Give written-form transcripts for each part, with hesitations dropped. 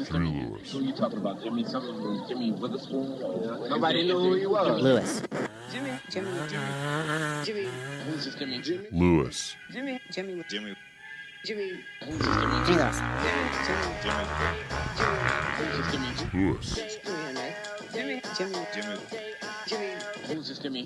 Jimmy Lewis. Who are you talking about? Jimmy Witherspoon? Nobody knew who he was. Lewis. Who's this Jimmy? Lewis. Jimmy. Who's this Jimmy? Jimmy Lewis. Who's this Jimmy? Who's this Jimmy?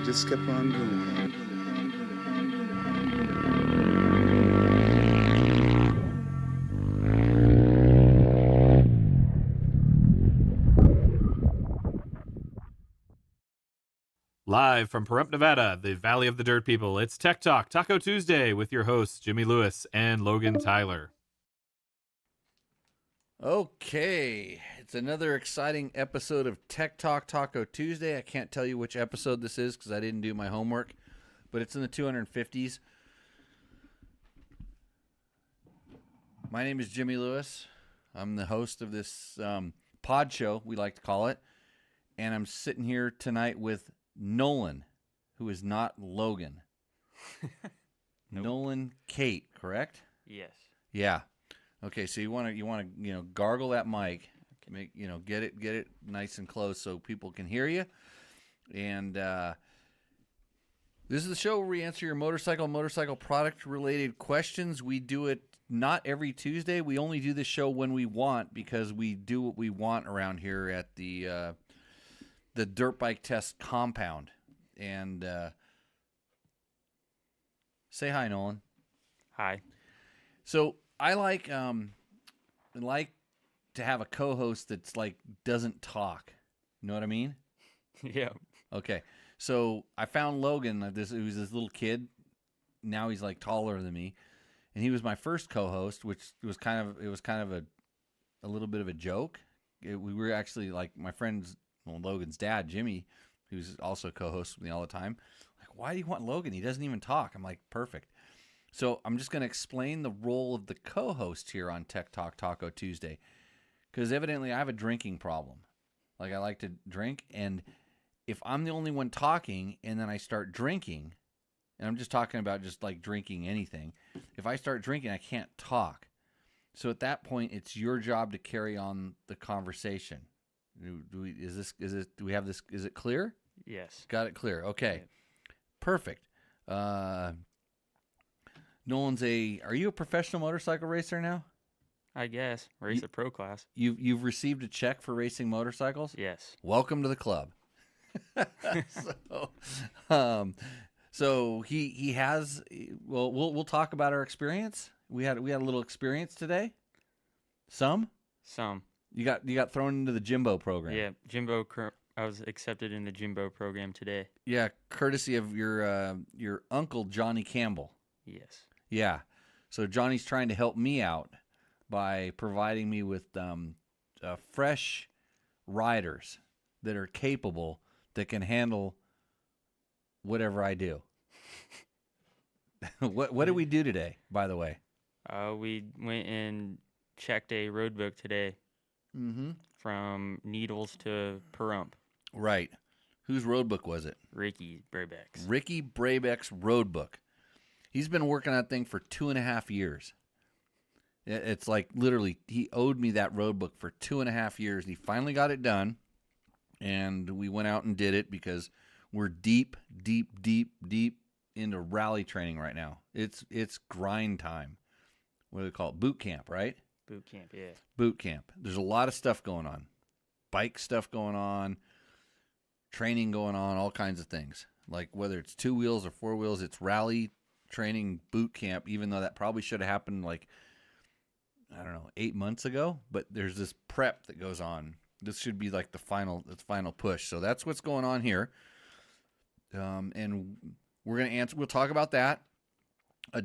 Just kept on doing. Live from Pahrump, Nevada, the Valley of the Dirt People, it's Tech Talk, Taco Tuesday, with your hosts, Jimmy Lewis and Logan Tyler. Okay, it's another exciting episode of Tech Talk Taco Tuesday. I can't tell you which episode this is because I didn't do my homework, but it's in the 250s. My name is Jimmy Lewis. I'm the host of this pod show, we like to call it, and I'm sitting here tonight with Nolan, who is not Logan. Nope. Nolan Kate, correct? Yes. Yeah. Okay, so you want to gargle that mic, make get it nice and close so people can hear you. And this is the show where we answer your motorcycle product related questions. We do it not every Tuesday. We only do this show when we want because we do what we want around here at the Dirt Bike Test compound. And say hi, Nolan. Hi. So I like to have a co-host that's like doesn't talk. You know what I mean? Yeah. Okay. So I found Logan. He was this little kid. Now he's like taller than me, and he was my first co-host, which was kind of a little bit of a joke. We were actually like my friend's Logan's dad, Jimmy, who's also co-hosts with me all the time. Like, why do you want Logan? He doesn't even talk. I'm like, perfect. So I'm just going to explain the role of the co-host here on Tech Talk Taco Tuesday, because evidently I have a drinking problem. Like, I like to drink, and if I'm the only one talking and then I start drinking, and I'm just talking about just like drinking anything, if I start drinking, I can't talk. So at that point, it's your job to carry on the conversation. Do we have this? Is it clear? Yes. Got it clear. Okay. Yeah. Perfect. Nolan's are you a professional motorcycle racer now? I guess. Race a pro class. You've received a check for racing motorcycles? Yes. Welcome to the club. So he has. Well, we'll talk about our experience. We had a little experience today. Some. You got thrown into the Jimbo program. Yeah, I was accepted in the Jimbo program today. Yeah, courtesy of your uncle Johnny Campbell. Yes. Yeah. So Johnny's trying to help me out by providing me with fresh riders that are capable, that can handle whatever I do. What did we do today, by the way? We went and checked a road book today. Mm-hmm. From Needles to Pahrump. Right. Whose road book was it? Ricky Brabeck's. Ricky Brabeck's road book. He's been working on that thing for 2.5 years. It's like literally he owed me that road book for 2.5 years. And he finally got it done, and we went out and did it because we're deep into rally training right now. It's grind time. What do they call it? Boot camp, right? Boot camp, yeah. Boot camp. There's a lot of stuff going on. Bike stuff going on, training going on, all kinds of things. Like whether it's 2 wheels or 4 wheels, it's rally training boot camp, even though that probably should have happened 8 months ago. But there's this prep that goes on. This should be like the final push. So that's what's going on here. And we're going to answer. We'll talk about that.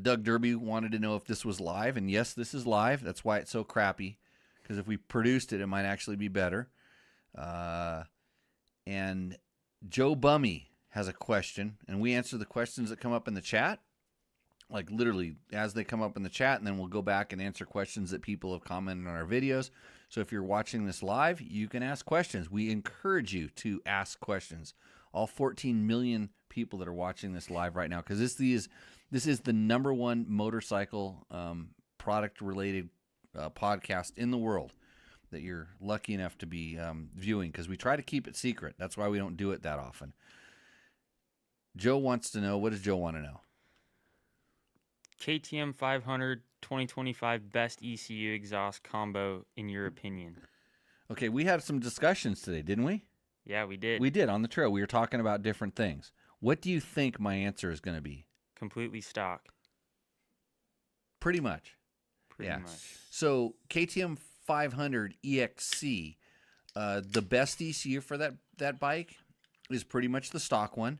Doug Derby wanted to know if this was live, and yes, this is live. That's why it's so crappy, because if we produced it, it might actually be better. And Joe Bummy has a question, and we answer the questions that come up in the chat, like literally as they come up in the chat, and then we'll go back and answer questions that people have commented on our videos. So if you're watching this live, you can ask questions. We encourage you to ask questions. All 14 million people that are watching this live right now, because this is the #1 motorcycle product-related podcast in the world that you're lucky enough to be viewing, because we try to keep it secret. That's why we don't do it that often. Joe wants to know, what does Joe want to know? KTM 500 2025 best ECU exhaust combo in your opinion? Okay, we had some discussions today, didn't we? Yeah, we did. We did on the trail. We were talking about different things. What do you think my answer is going to be? Completely stock. Pretty much. Pretty much. So KTM 500 EXC, the best ECU for that bike is pretty much the stock one.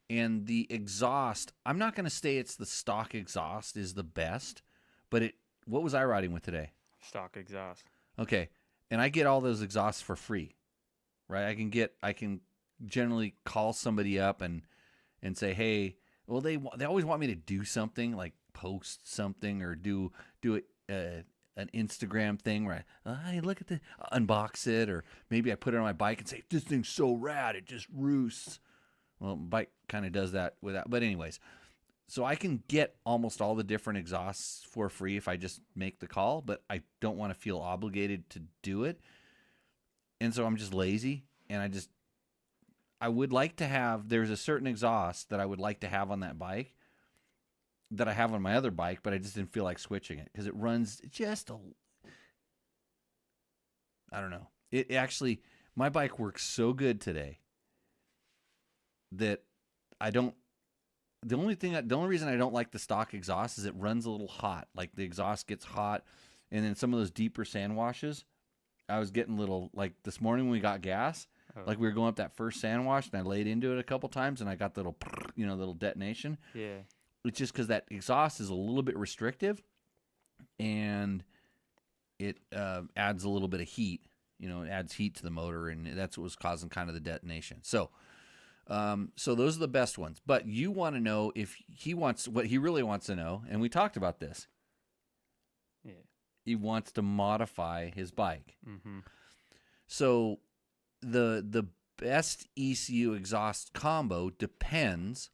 And the exhaust, I'm not going to say it's the stock exhaust is the best, but what was I riding with today? Stock exhaust. Okay, and I get all those exhausts for free, right? I can generally call somebody up and say, hey, well, they always want me to do something like post something or do an Instagram thing where hey, look at the unbox it, or maybe I put it on my bike and say this thing's so rad it just roosts. Well, bike kind of does that without, but anyways, so I can get almost all the different exhausts for free if I just make the call, but I don't want to feel obligated to do it, and so I'm just lazy, and I would like to have, there's a certain exhaust that I would like to have on that bike that I have on my other bike, but I just didn't feel like switching it because it runs I don't know. It actually, my bike works so good today that the only reason I don't like the stock exhaust is it runs a little hot. Like the exhaust gets hot, and then some of those deeper sand washes, I was getting little, like this morning when we got gas, like we were going up that first sand wash, and I laid into it a couple times, and I got the little detonation. Yeah. It's just because that exhaust is a little bit restrictive, and it adds a little bit of heat. It adds heat to the motor, and that's what was causing kind of the detonation. So those are the best ones. But you want to know what he really wants to know, and we talked about this. Yeah. He wants to modify his bike. Mm-hmm. So the best ECU exhaust combo depends,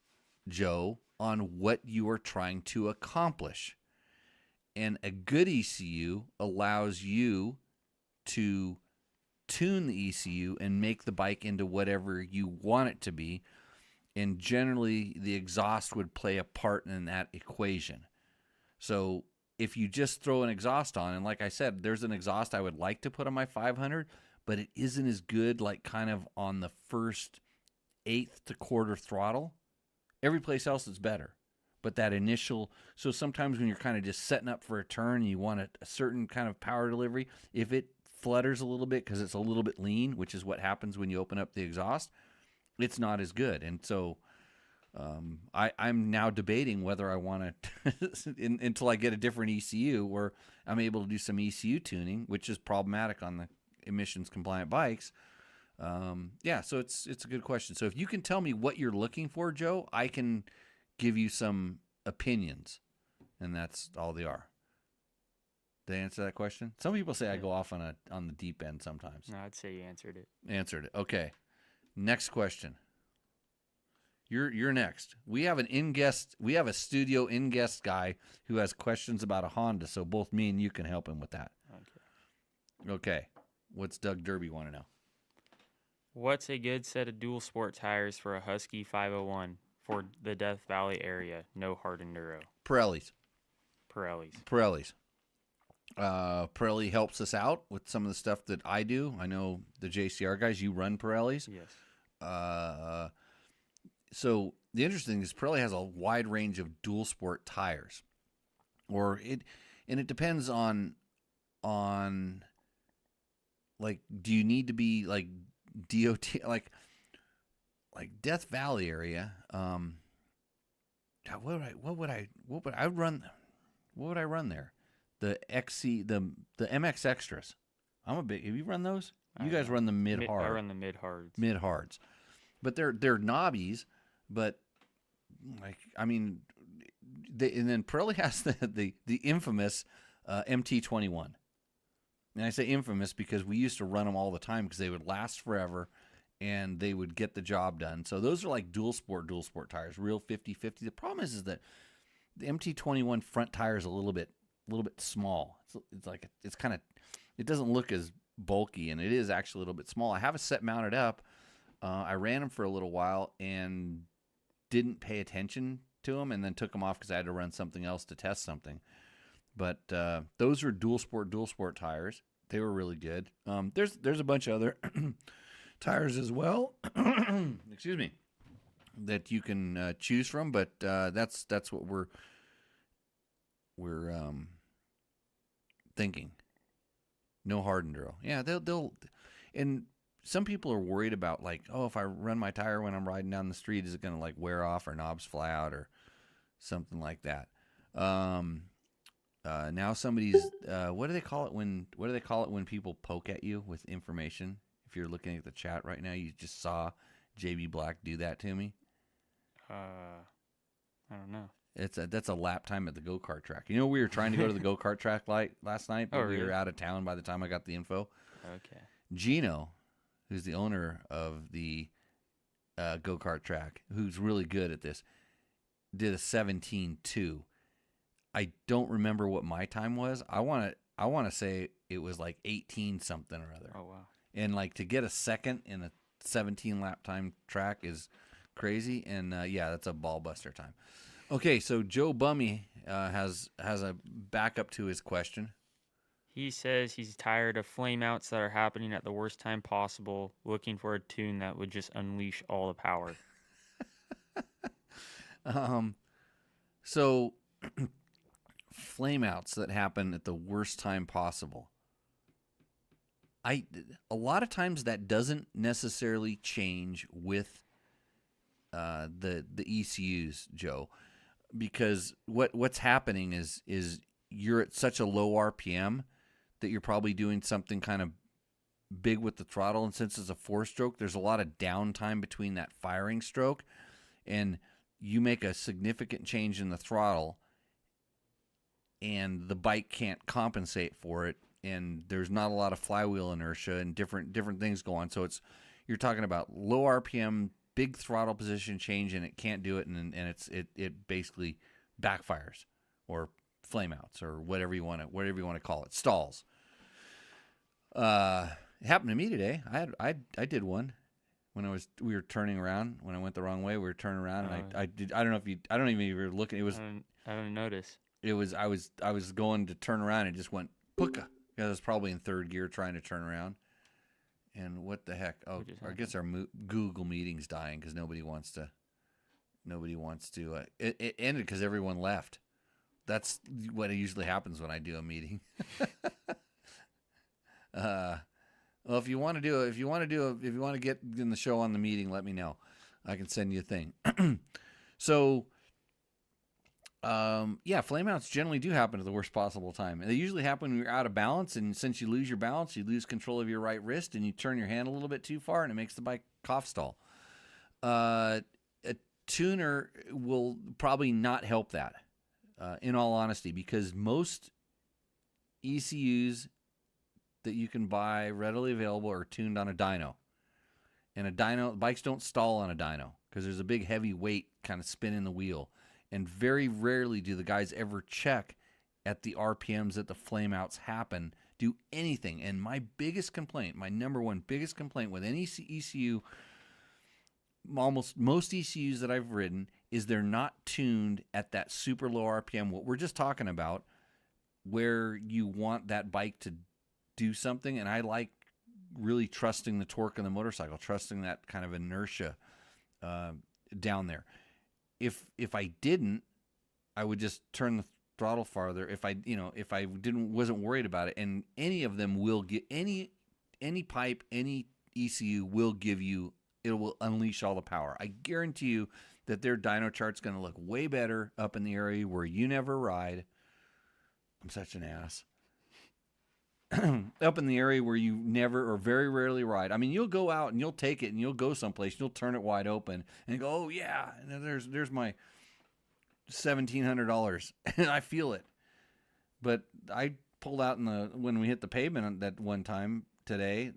Joe, on what you are trying to accomplish. And a good ECU allows you to tune the ECU and make the bike into whatever you want it to be. And generally, the exhaust would play a part in that equation. So if you just throw an exhaust on, and like I said, there's an exhaust I would like to put on my 500, but it isn't as good like kind of on the first eighth to quarter throttle. Every place else is better. But that initial, so sometimes when you're kind of just setting up for a turn and you want a certain kind of power delivery, if it flutters a little bit because it's a little bit lean, which is what happens when you open up the exhaust, it's not as good. And so I'm now debating whether I want to, until I get a different ECU where I'm able to do some ECU tuning, which is problematic on the emissions compliant bikes. So it's a good question. So if you can tell me what you're looking for, Joe, I can give you some opinions, and that's all they are. Did I answer that question? Some people say I go off on the deep end sometimes. No, I'd say you answered it. Answered it. Okay. Next question. You're next. We have a studio in-guest guy who has questions about a Honda, so both me and you can help him with that. Okay. What's Doug Derby want to know? What's a good set of dual sport tires for a Husky 501 for the Death Valley area? No hard enduro. Pirellis. Pirellis. Pirelli helps us out with some of the stuff that I do. I know the JCR guys, you run Pirellis. Yes. So the interesting thing is Pirelli has a wide range of dual sport tires, and it depends on like, do you need to be like DOT, like Death Valley area? What would I run there? The XC, the MX Extras. Have you run those? You guys run the mid hard. I run the mid hards. Mid hards, but they're knobbies. But and then Pirelli has the infamous MT21. And I say infamous because we used to run them all the time because they would last forever and they would get the job done. So those are like dual sport tires, real 50/50. The problem is that the MT21 front tire is a little bit small. It doesn't look as bulky, and it is actually a little bit small. I have a set mounted up. I ran them for a little while and didn't pay attention to them, and then took them off because I had to run something else to test something. But those are dual sport tires. They were really good. There's a bunch of other tires as well. Excuse me, that you can choose from. But that's what we're thinking. No hard enduro. Yeah, they'll and some people are worried about like, oh, if I run my tire when I'm riding down the street, is it going to like wear off or knobs fly out or something like that? Now somebody's what do they call it when people poke at you with information? If you're looking at the chat right now, you just saw JB Black do that to me. I don't know. That's a lap time at the go-kart track. You know, we were trying to go to the go-kart track last night, but we were out of town by the time I got the info. Okay. Gino, who's the owner of the go-kart track, who's really good at this, did a 17.2. I don't remember what my time was. I want to say it was like 18 something or other. Oh wow. And like to get a second in a 17 lap time track is crazy. And yeah, that's a ball buster time. Okay, so Joe Bummy has a backup to his question. He says he's tired of flameouts that are happening at the worst time possible, looking for a tune that would just unleash all the power. So flameouts that happen at the worst time possible. A lot of times that doesn't necessarily change with the ECUs, Joe, because what's happening is you're at such a low RPM that you're probably doing something kind of big with the throttle, and since it's a 4-stroke, there's a lot of downtime between that firing stroke, and you make a significant change in the throttle, and the bike can't compensate for it, and there's not a lot of flywheel inertia and different things go on. So you're talking about low RPM, big throttle position change, and it can't do it, and it basically backfires or flameouts or whatever you want to call it, stalls. It happened to me today. I did one when we were turning around. When I went the wrong way, we were turning around, and I don't even if you were looking. It was I don't notice. It was I was going to turn around and it just went puka. Yeah, I was probably in third gear trying to turn around. And what the heck? Oh, I guess our Google meeting's dying because nobody wants to. It ended because everyone left. That's what usually happens when I do a meeting. Well, if you want to get in the show on the meeting, let me know. I can send you a thing. So, yeah, flameouts generally do happen at the worst possible time. And they usually happen when you're out of balance, and since you lose your balance, you lose control of your right wrist, and you turn your hand a little bit too far, and it makes the bike cough stall. A tuner will probably not help that, in all honesty, because most ECUs that you can buy readily available are tuned on a dyno. And bikes don't stall on a dyno because there's a big heavy weight kind of spinning the wheel. And very rarely do the guys ever check at the RPMs that the flameouts happen, do anything. And my number one biggest complaint with any ECU, almost most ECUs that I've ridden, is they're not tuned at that super low RPM. What we're just talking about, where you want that bike to do something. And I like really trusting the torque of the motorcycle, trusting that kind of inertia down there. If I didn't, I would just turn the throttle farther. If I wasn't worried about it, and any of them will get any pipe, any ECU will give you, it will unleash all the power. I guarantee you that their dyno chart's going to look way better up in the area where you never ride. I'm such an ass. Up in the area where you never or very rarely ride. I mean, you'll go out and you'll take it and you'll go someplace, and you'll turn it wide open and go, oh yeah, and there's my $1,700, and I feel it. But I pulled out when we hit the pavement that one time today,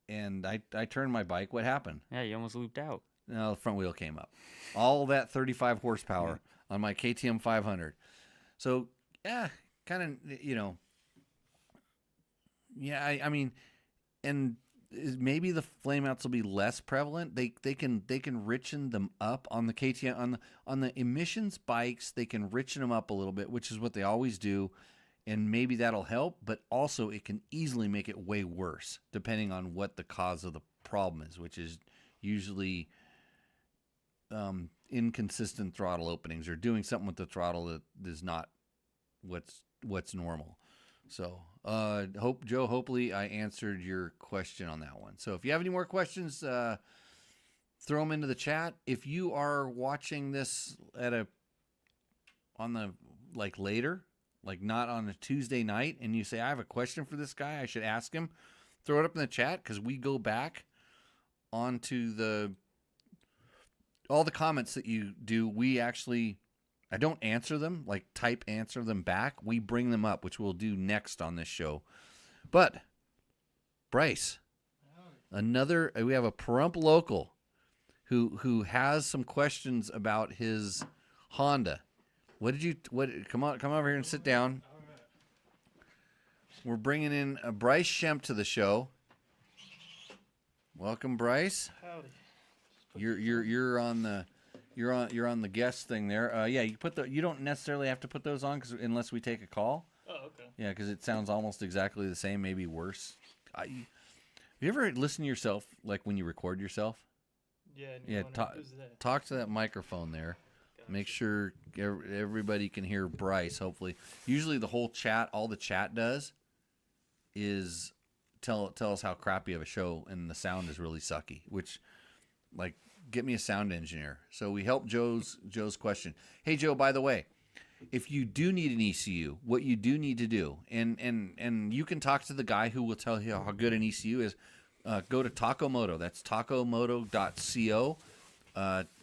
and I turned my bike. What happened? Yeah, you almost looped out. No, the front wheel came up. All that 35 horsepower on my KTM 500. So yeah, kind of Yeah, I mean, and maybe the flameouts will be less prevalent. They can richen them up on the KTM on the emissions bikes. They can richen them up a little bit, which is what they always do, and maybe that'll help. But also, it can easily make it way worse depending on what the cause of the problem is, which is usually inconsistent throttle openings or doing something with the throttle that is not what's normal. So, hopefully I answered your question on that one. So if you have any more questions, throw them into the chat. If you are watching this later, like not on a Tuesday night, and you say, I have a question for this guy, I should ask him, throw it up in the chat, because we go back onto all the comments that you do. I don't answer them, like type answer them back. We bring them up, which we'll do next on this show. But, Bryce, we have a Pahrump local who has some questions about his Honda. Come over here and sit down. We're bringing in Bryce Shemp to the show. Welcome, Bryce. Howdy. You're on the guest thing there. Yeah, you don't necessarily have to put those on unless we take a call. Oh, okay. Yeah, because it sounds almost exactly the same, maybe worse. Have you ever listened to yourself, like when you record yourself? Yeah. Yeah, talk to that microphone there. Gotcha. Make sure everybody can hear Bryce, hopefully. Usually all the chat does is tell us how crappy of a show and the sound is really sucky, which, like, get me a sound engineer. So we helped Joe's question. Hey, Joe, by the way, if you do need an ECU, what you do need to do, and you can talk to the guy who will tell you how good an ECU is, go to Taco Moto. That's tacomoto.co.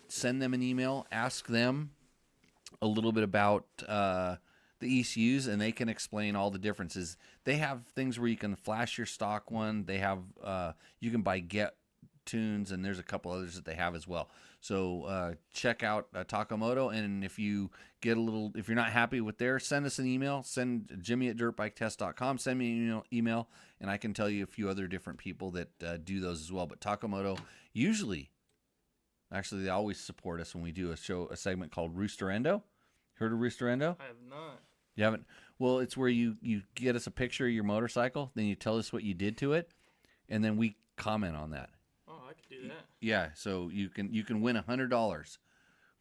Send them an email. Ask them a little bit about the ECUs, and they can explain all the differences. They have things where you can flash your stock one. They have you can buy Get Tunes, and there's a couple others that they have as well. So check out Takamoto, and if you're not happy with send us an email. Send Jimmy@dirtbiketest.com. Send me an email, and I can tell you a few other different people that do those as well. But Takamoto actually, they always support us when we do a segment called Roosterendo. Heard of Roosterendo? I have not. You haven't? Well, it's where you get us a picture of your motorcycle, then you tell us what you did to it, and then we comment on that. Oh, I could do that. Yeah, so you can win $100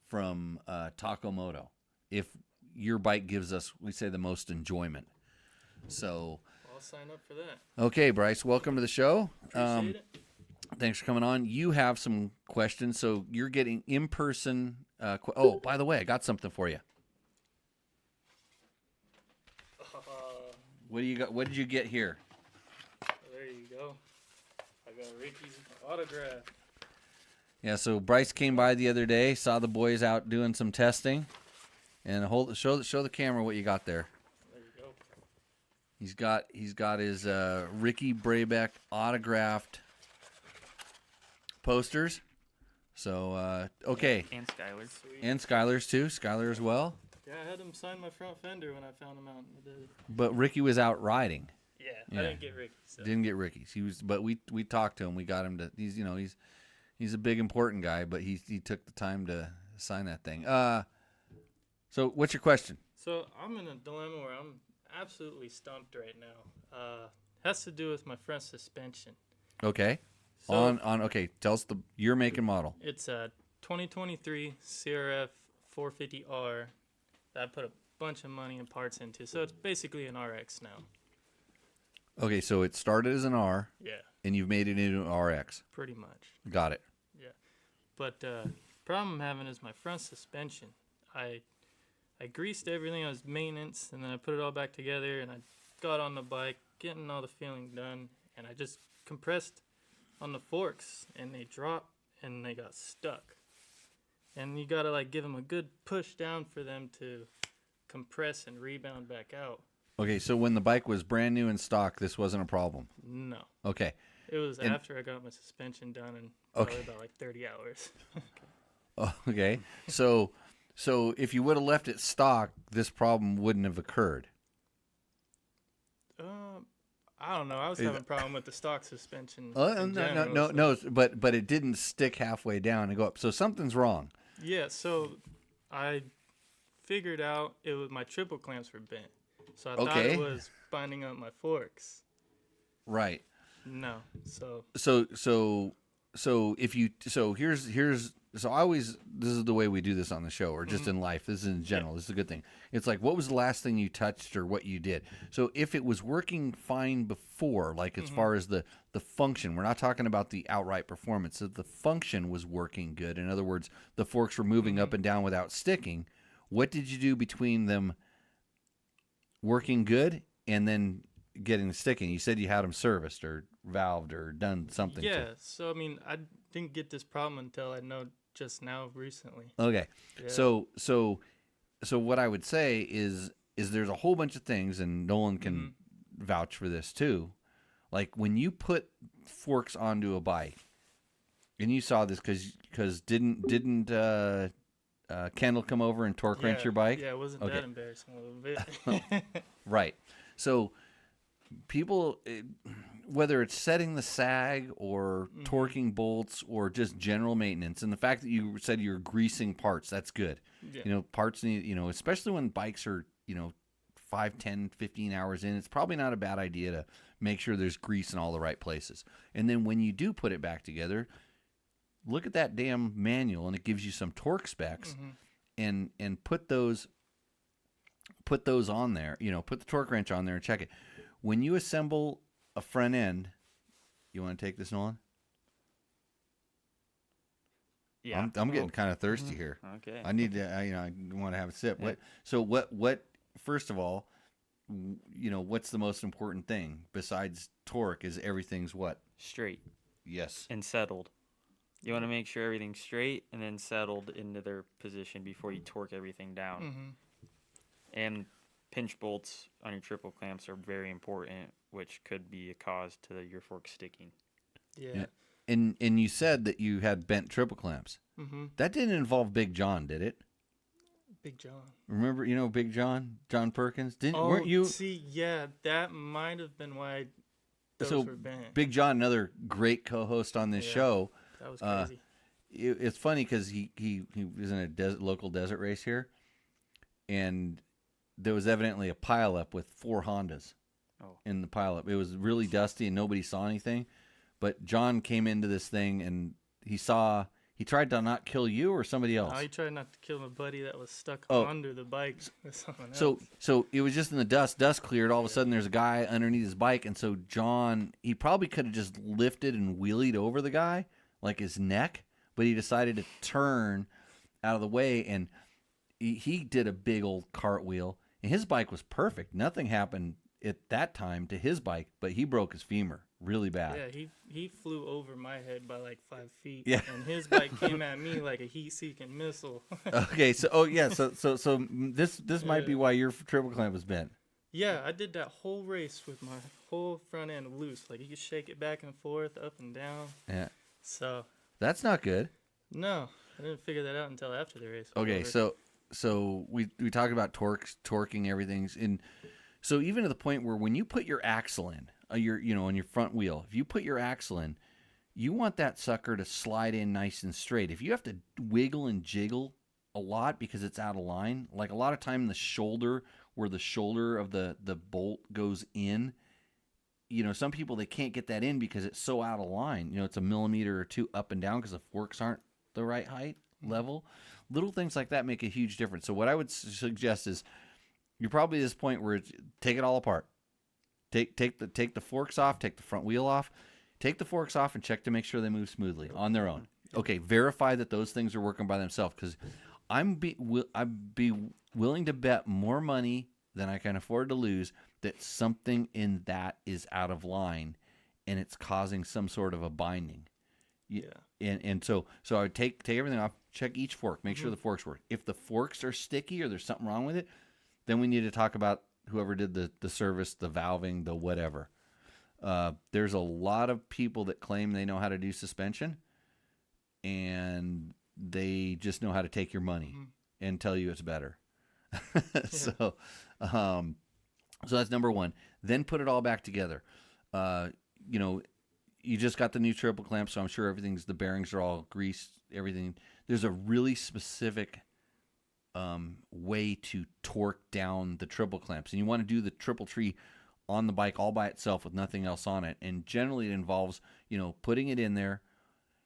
from Takamoto if your bike gives us, we say, the most enjoyment. So I'll sign up for that. Okay, Bryce, welcome to the show. Appreciate it. Thanks for coming on. You have some questions, so you're getting in-person. By the way, I got something for you. What do you got? What did you get here? There you go. I got Ricky's autograph. Yeah, so Bryce came by the other day, saw the boys out doing some testing, and show the camera what you got there. There you go. He's got his Ricky Brabeck autographed posters. So okay, And Skylar. Sweet. and Skylar's too. Skylar as well. Yeah, I had him sign my front fender when I found him out. But Ricky was out riding. Yeah, Yeah. I didn't get Ricky. So. Didn't get Ricky's. But we talked to him. We got him to. He's a big important guy, but he took the time to sign that thing. So what's your question? So I'm in a dilemma where I'm absolutely stumped right now. Has to do with my front suspension. Okay. So Okay. Tell us your make and model. it's a 2023 CRF 450R that I put a bunch of money and parts into. So it's basically an RX now. Okay, so it started as an R, Yeah, and you've made it into an RX. pretty much. Got it. Yeah, but problem I'm having is my front suspension. I greased everything. I was maintenance, and then I put it all back together, and I got on the bike, getting all the feeling done, and I just compressed on the forks, and they dropped, and they got stuck. And you gotta like give them a good push down for them to compress and rebound back out. Okay, so when the bike was brand new in stock, this wasn't a problem. No, Okay. it was And- after I got my suspension done, and probably Okay. about like 30 hours. Okay. So if you would have left it stock, this problem wouldn't have occurred. I don't know. I was having a problem with the stock suspension. Oh, in no, general, so- but it didn't stick halfway down and go up. So something's wrong. Yeah, so I figured out it was my triple clamps were bent. So I thought Okay. it was binding up my forks. Right. No. So This is the way we do this on the show, or just in life. This is in general. This is a good thing. It's like, what was the last thing you touched or what you did? So if it was working fine before, like as far as the function, we're not talking about the outright performance. If the function was working good, in other words, the forks were moving up and down without sticking, what did you do between them working good and then getting the sticking. You said you had them serviced or valved or done something. Yeah. So I mean, I didn't get this problem until I know just now recently. Okay. Yeah. So what I would say is there's a whole bunch of things, and Nolan can vouch for this too. Like when you put forks onto a bike, and you saw this because didn't Kendall come over and torque wrench your bike? Yeah, it wasn't Okay. that embarrassing a little bit. Right. So people, whether it's setting the sag or torquing bolts or just general maintenance, and the fact that you said you're greasing parts, that's good. Yeah. Parts need, especially when bikes are, 5, 10, 15 hours in, it's probably not a bad idea to make sure there's grease in all the right places. And then when you do put it back together, look at that damn manual, and it gives you some torque specs, and put those on there. Put the torque wrench on there and check it. When you assemble a front end, you want to take this, Nolan? Yeah. I'm getting kind of thirsty here. Okay. I need to. I want to have a sip. Yeah. What? First of all, what's the most important thing besides torque? Is everything's what? Straight Yes. and settled. You want to make sure everything's straight and then settled into their position before you torque everything down. And pinch bolts on your triple clamps are very important, which could be a cause to your fork sticking. Yeah. And you said that you had bent triple clamps. That didn't involve Big John, did it? Big John. Remember, Big John Perkins? Oh, Weren't you? see, yeah, that might have been why those So were banned. Big John, another great co-host on this show. That was crazy. It's funny because he was in a local desert race here, and there was evidently a pileup with 4 Hondas in the pileup. It was really dusty and nobody saw anything. But John came into this thing and he tried to not kill you or somebody else. Oh, he tried not to kill my buddy that was stuck Oh. under the bike with someone else. So it was just in the dust. Dust cleared. All of a sudden, there's a guy underneath his bike, and so John, he probably could have just lifted and wheelied over the guy, like his neck, but he decided to turn out of the way, and he did a big old cartwheel, and his bike was perfect. Nothing happened at that time to his bike, but he broke his femur really bad. Yeah, he flew over my head by like 5 feet. Yeah. And his bike came at me like a heat-seeking missile. Okay, so this might be why your triple clamp was bent. Yeah, I did that whole race with my whole front end loose. Like you could shake it back and forth, up and down. Yeah, So that's not good. no, I didn't figure that out until after the race. was Okay, over. so we talked about torquing everything's in. So even to the point where when you put your axle in, on your front wheel, if you put your axle in, you want that sucker to slide in nice and straight. If you have to wiggle and jiggle a lot because it's out of line, like a lot of time the shoulder, where the shoulder of the bolt goes in, some people, they can't get that in because it's so out of line. It's a millimeter or 2 up and down because the forks aren't the right height level. Little things like that make a huge difference. So what I would suggest is you're probably at this point where take it all apart. Take the forks off, take the front wheel off, take the forks off and check to make sure they move smoothly on their own. Okay, verify that those things are working by themselves, because I'd be willing to bet more money than I can afford to lose that something in that is out of line and it's causing some sort of a binding. Yeah. And so I would take everything off, check each fork, make sure the forks work. If the forks are sticky or there's something wrong with it, then we need to talk about whoever did the service, the valving, the whatever. There's a lot of people that claim they know how to do suspension, and they just know how to take your money and tell you it's better. So that's number one. Then put it all back together. You just got the new triple clamp, so I'm sure the bearings are all greased, everything. There's a really specific way to torque down the triple clamps, and you want to do the triple tree on the bike all by itself with nothing else on it. And generally it involves putting it in there,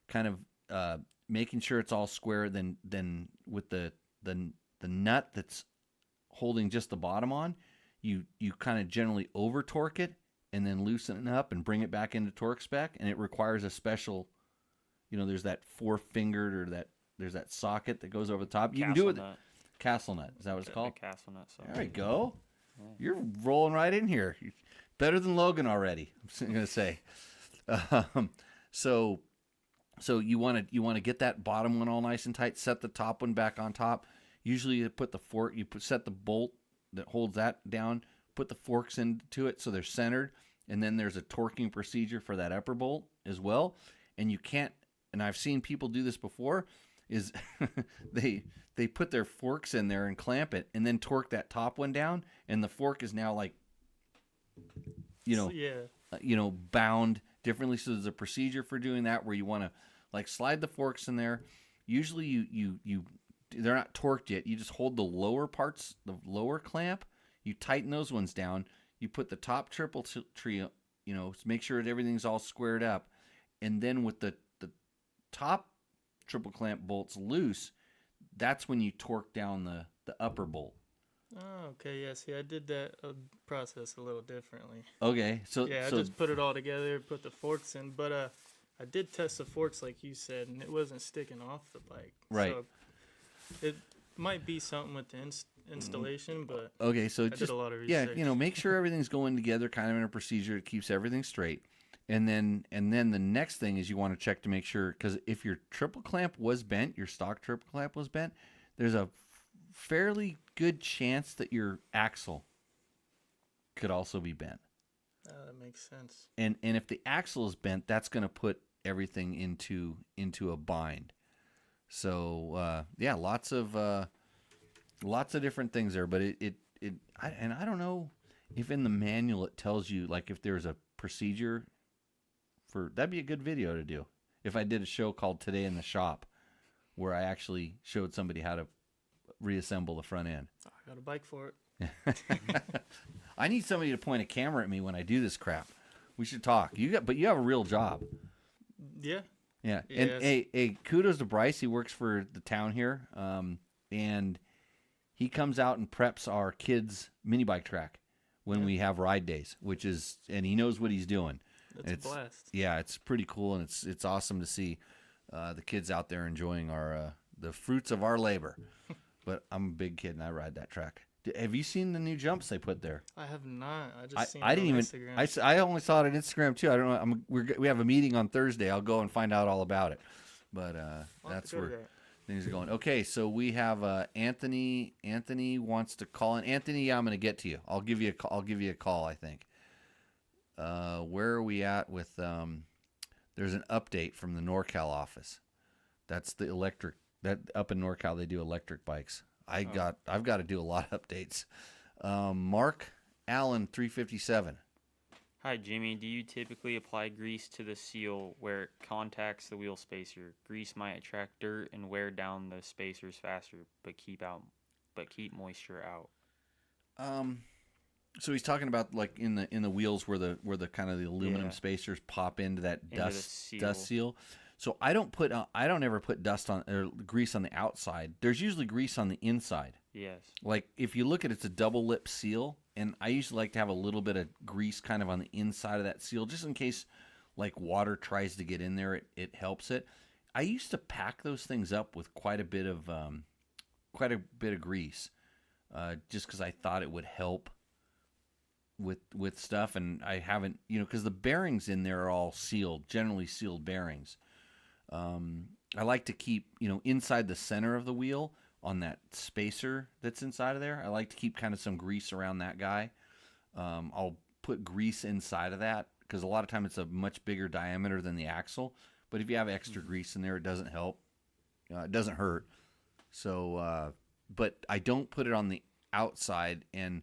kind of making sure it's all square, then with the nut that's holding just the bottom on, you kind of generally over torque it and then loosen it up and bring it back into torque spec. And it requires a special, there's that 4-fingered, or there's that socket that goes over the top. You can do it. Nut. Castle nut. Is that what it's called? Castle nut. So There we go. You're rolling right in here. You're better than Logan already. I'm going to say. Um, so you want to get that bottom one all nice and tight. Set the top one back on top. Usually you put the fork. Set the bolt that holds that down. Put the forks into it so they're centered, and then there's a torquing procedure for that upper bolt as well. And you can't. And I've seen people do this before. Is they put their forks in there and clamp it, and then torque that top one down, and the fork is now like, bound differently. So there's a procedure for doing that where you want to like slide the forks in there. Usually you they're not torqued yet. You just hold the lower parts, the lower clamp. You tighten those ones down. You put the top triple tree, make sure that everything's all squared up, and then with the top triple clamp bolts loose, that's when you torque down the upper bolt. Oh, okay. Yeah, see, I did that process a little differently. Okay, so I just put it all together, put the forks in, but I did test the forks like you said, and it wasn't sticking off the bike. Right. So it might be something with the installation, but okay, so I did a lot of research. Make sure everything's going together, kind of in a procedure that keeps everything straight. And then the next thing is you want to check to make sure, because if your triple clamp was bent, your stock triple clamp was bent, there's a fairly good chance that your axle could also be bent. That makes sense. And if the axle is bent, that's going to put everything into a bind. So lots of different things there, but I don't know if in the manual it tells you like if there's a procedure. That'd be a good video to do if I did a show called Today in the Shop where I actually showed somebody how to reassemble the front end. I got a bike for it. I need somebody to point a camera at me when I do this crap. We should talk. But you have a real job. Yeah. Yeah. Yes. And hey, kudos to Bryce. He works for the town here. And he comes out and preps our kids' mini bike track when we have ride days, and he knows what he's doing. It's a blast. Yeah, it's pretty cool, and it's awesome to see the kids out there enjoying the fruits of our labor. But I'm a big kid, and I ride that track. Have you seen the new jumps they put there? I have not. I just seen it I didn't on even. Instagram. I only saw it on Instagram too. I don't know. We have a meeting on Thursday. I'll go and find out all about it. But that's where things are going. Okay, so we have Anthony. Anthony wants to call in. Anthony, I'm going to get to you. I'll give you a call. I think. Where are we at with? There's an update from the NorCal office. That's the electric. That up in NorCal they do electric bikes. I've got to do a lot of updates. Mark Allen 357. Hi, Jimmy. Do you typically apply grease to the seal where it contacts the wheel spacer? Grease might attract dirt and wear down the spacers faster, but keep moisture out. So he's talking about like in the wheels where the kind of the aluminum spacers pop into that dust seal. So I don't ever put dust on or grease on the outside. There's usually grease on the inside. Yes. Like if you look at it's a double lip seal, and I usually like to have a little bit of grease kind of on the inside of that seal, just in case like water tries to get in there. It helps it. I used to pack those things up with quite a bit of grease, just because I thought it would help with stuff, and I haven't, because the bearings in there are all sealed, generally sealed bearings. I like to keep, inside the center of the wheel on that spacer that's inside of there. I like to keep kind of some grease around that guy. I'll put grease inside of that because a lot of times it's a much bigger diameter than the axle. But if you have extra grease in there, it doesn't help. It doesn't hurt. So, but I don't put it on the outside, and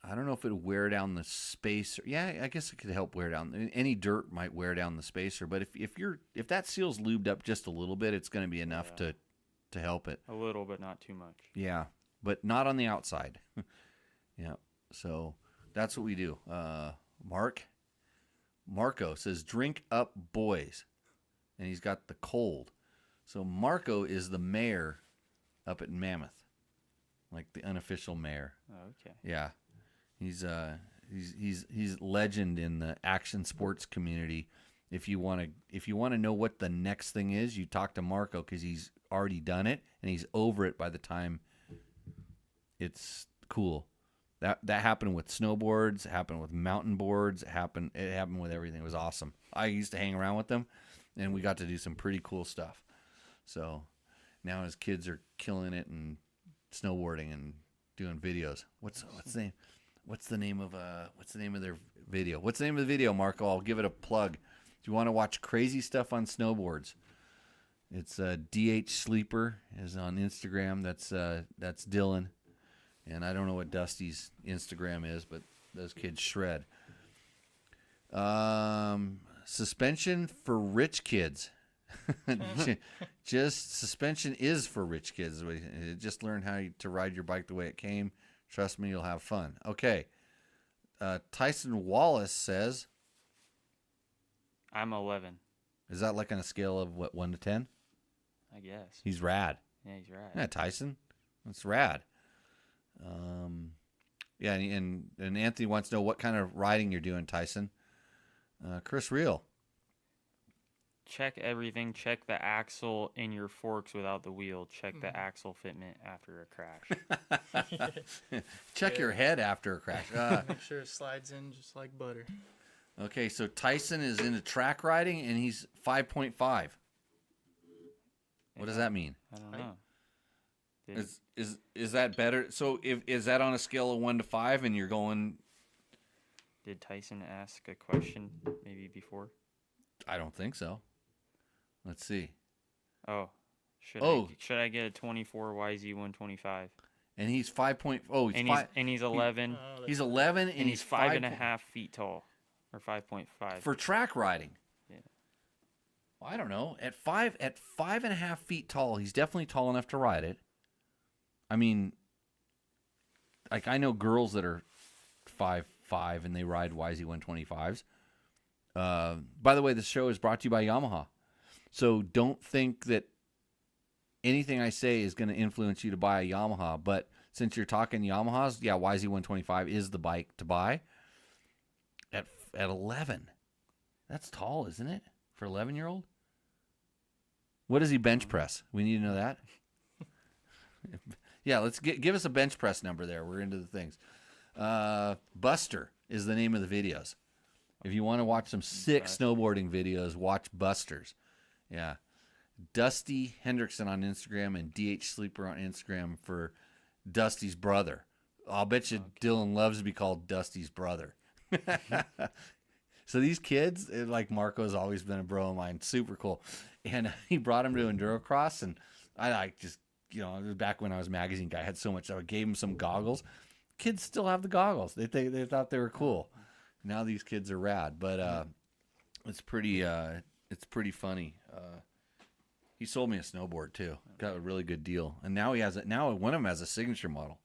I don't know if it'll wear down the spacer. Yeah, I guess it could help wear down. Any dirt might wear down the spacer, but if that seal's lubed up just a little bit, it's going to be enough to help it. A little, but not too much. Yeah, but not on the outside. Yeah, so that's what we do. Marco says, "Drink up, boys," and he's got the cold. So Marco is the mayor up at Mammoth, like the unofficial mayor. Oh, okay. Yeah. He's legend in the action sports community. If you want to know what the next thing is, you talk to Marco because he's already done it and he's over it by the time it's cool. That happened with snowboards, it happened with mountain boards, it happened with everything. It was awesome. I used to hang around with them, and we got to do some pretty cool stuff. So now his kids are killing it and snowboarding and doing videos. What's the name? What's the name of their video? What's the name of the video, Marco? I'll give it a plug. If you want to watch crazy stuff on snowboards, it's DH Sleeper is on Instagram. That's Dylan. And I don't know what Dusty's Instagram is, but those kids shred. Suspension for rich kids. Just suspension is for rich kids. Just learn how to ride your bike the way it came. Trust me, you'll have fun. Okay. Tyson Wallace says, I'm 11. is that like on a scale of what, 1 to 10? I guess. He's rad. Yeah, he's right. Yeah, Tyson. That's rad. Yeah, and Anthony wants to know what kind of riding you're doing, Tyson. Chris Reel. Check everything. Check the axle in your forks without the wheel. Check the axle fitment after a crash. Check your head after a crash. Make sure it slides in just like butter. Okay, so Tyson is into track riding, and he's 5.5. What does that mean? I don't know. Is that better? So is that on a scale of 1 to 5, and you're going? Did Tyson ask a question maybe before? I don't think so. Let's see. Oh, should I get a 24 YZ125? And he's 5. Oh, he's And five, he's 11, he's 11, and he's 5.5 feet tall, or 5.5 for track riding. Yeah. Well, I don't know. At 5.5 feet tall, he's definitely tall enough to ride it. I mean, like I know girls that are 5'5" and they ride YZ125s. By the way, this show is brought to you by Yamaha. So don't think that anything I say is going to influence you to buy a Yamaha. But since you're talking Yamahas, yeah, YZ125 is the bike to buy. At 11. That's tall, isn't it? For 11-year-old? What does he bench press? We need to know that. Yeah, let's give us a bench press number there. We're into the things. Buster is the name of the videos. If you want to watch some sick snowboarding videos, watch Busters. Yeah. Dusty Hendrickson on Instagram and DH Sleeper on Instagram for Dusty's brother. I'll bet you Dylan loves to be called Dusty's brother. So these kids, like Marco's always been a bro of mine, super cool. And he brought him to Endurocross, and I just, it was back when I was a magazine guy, I had so much. I gave him some goggles. Kids still have the goggles. They thought they were cool. Now these kids are rad, but it's pretty funny. He sold me a snowboard too. Got a really good deal, and now now one of them has a signature model.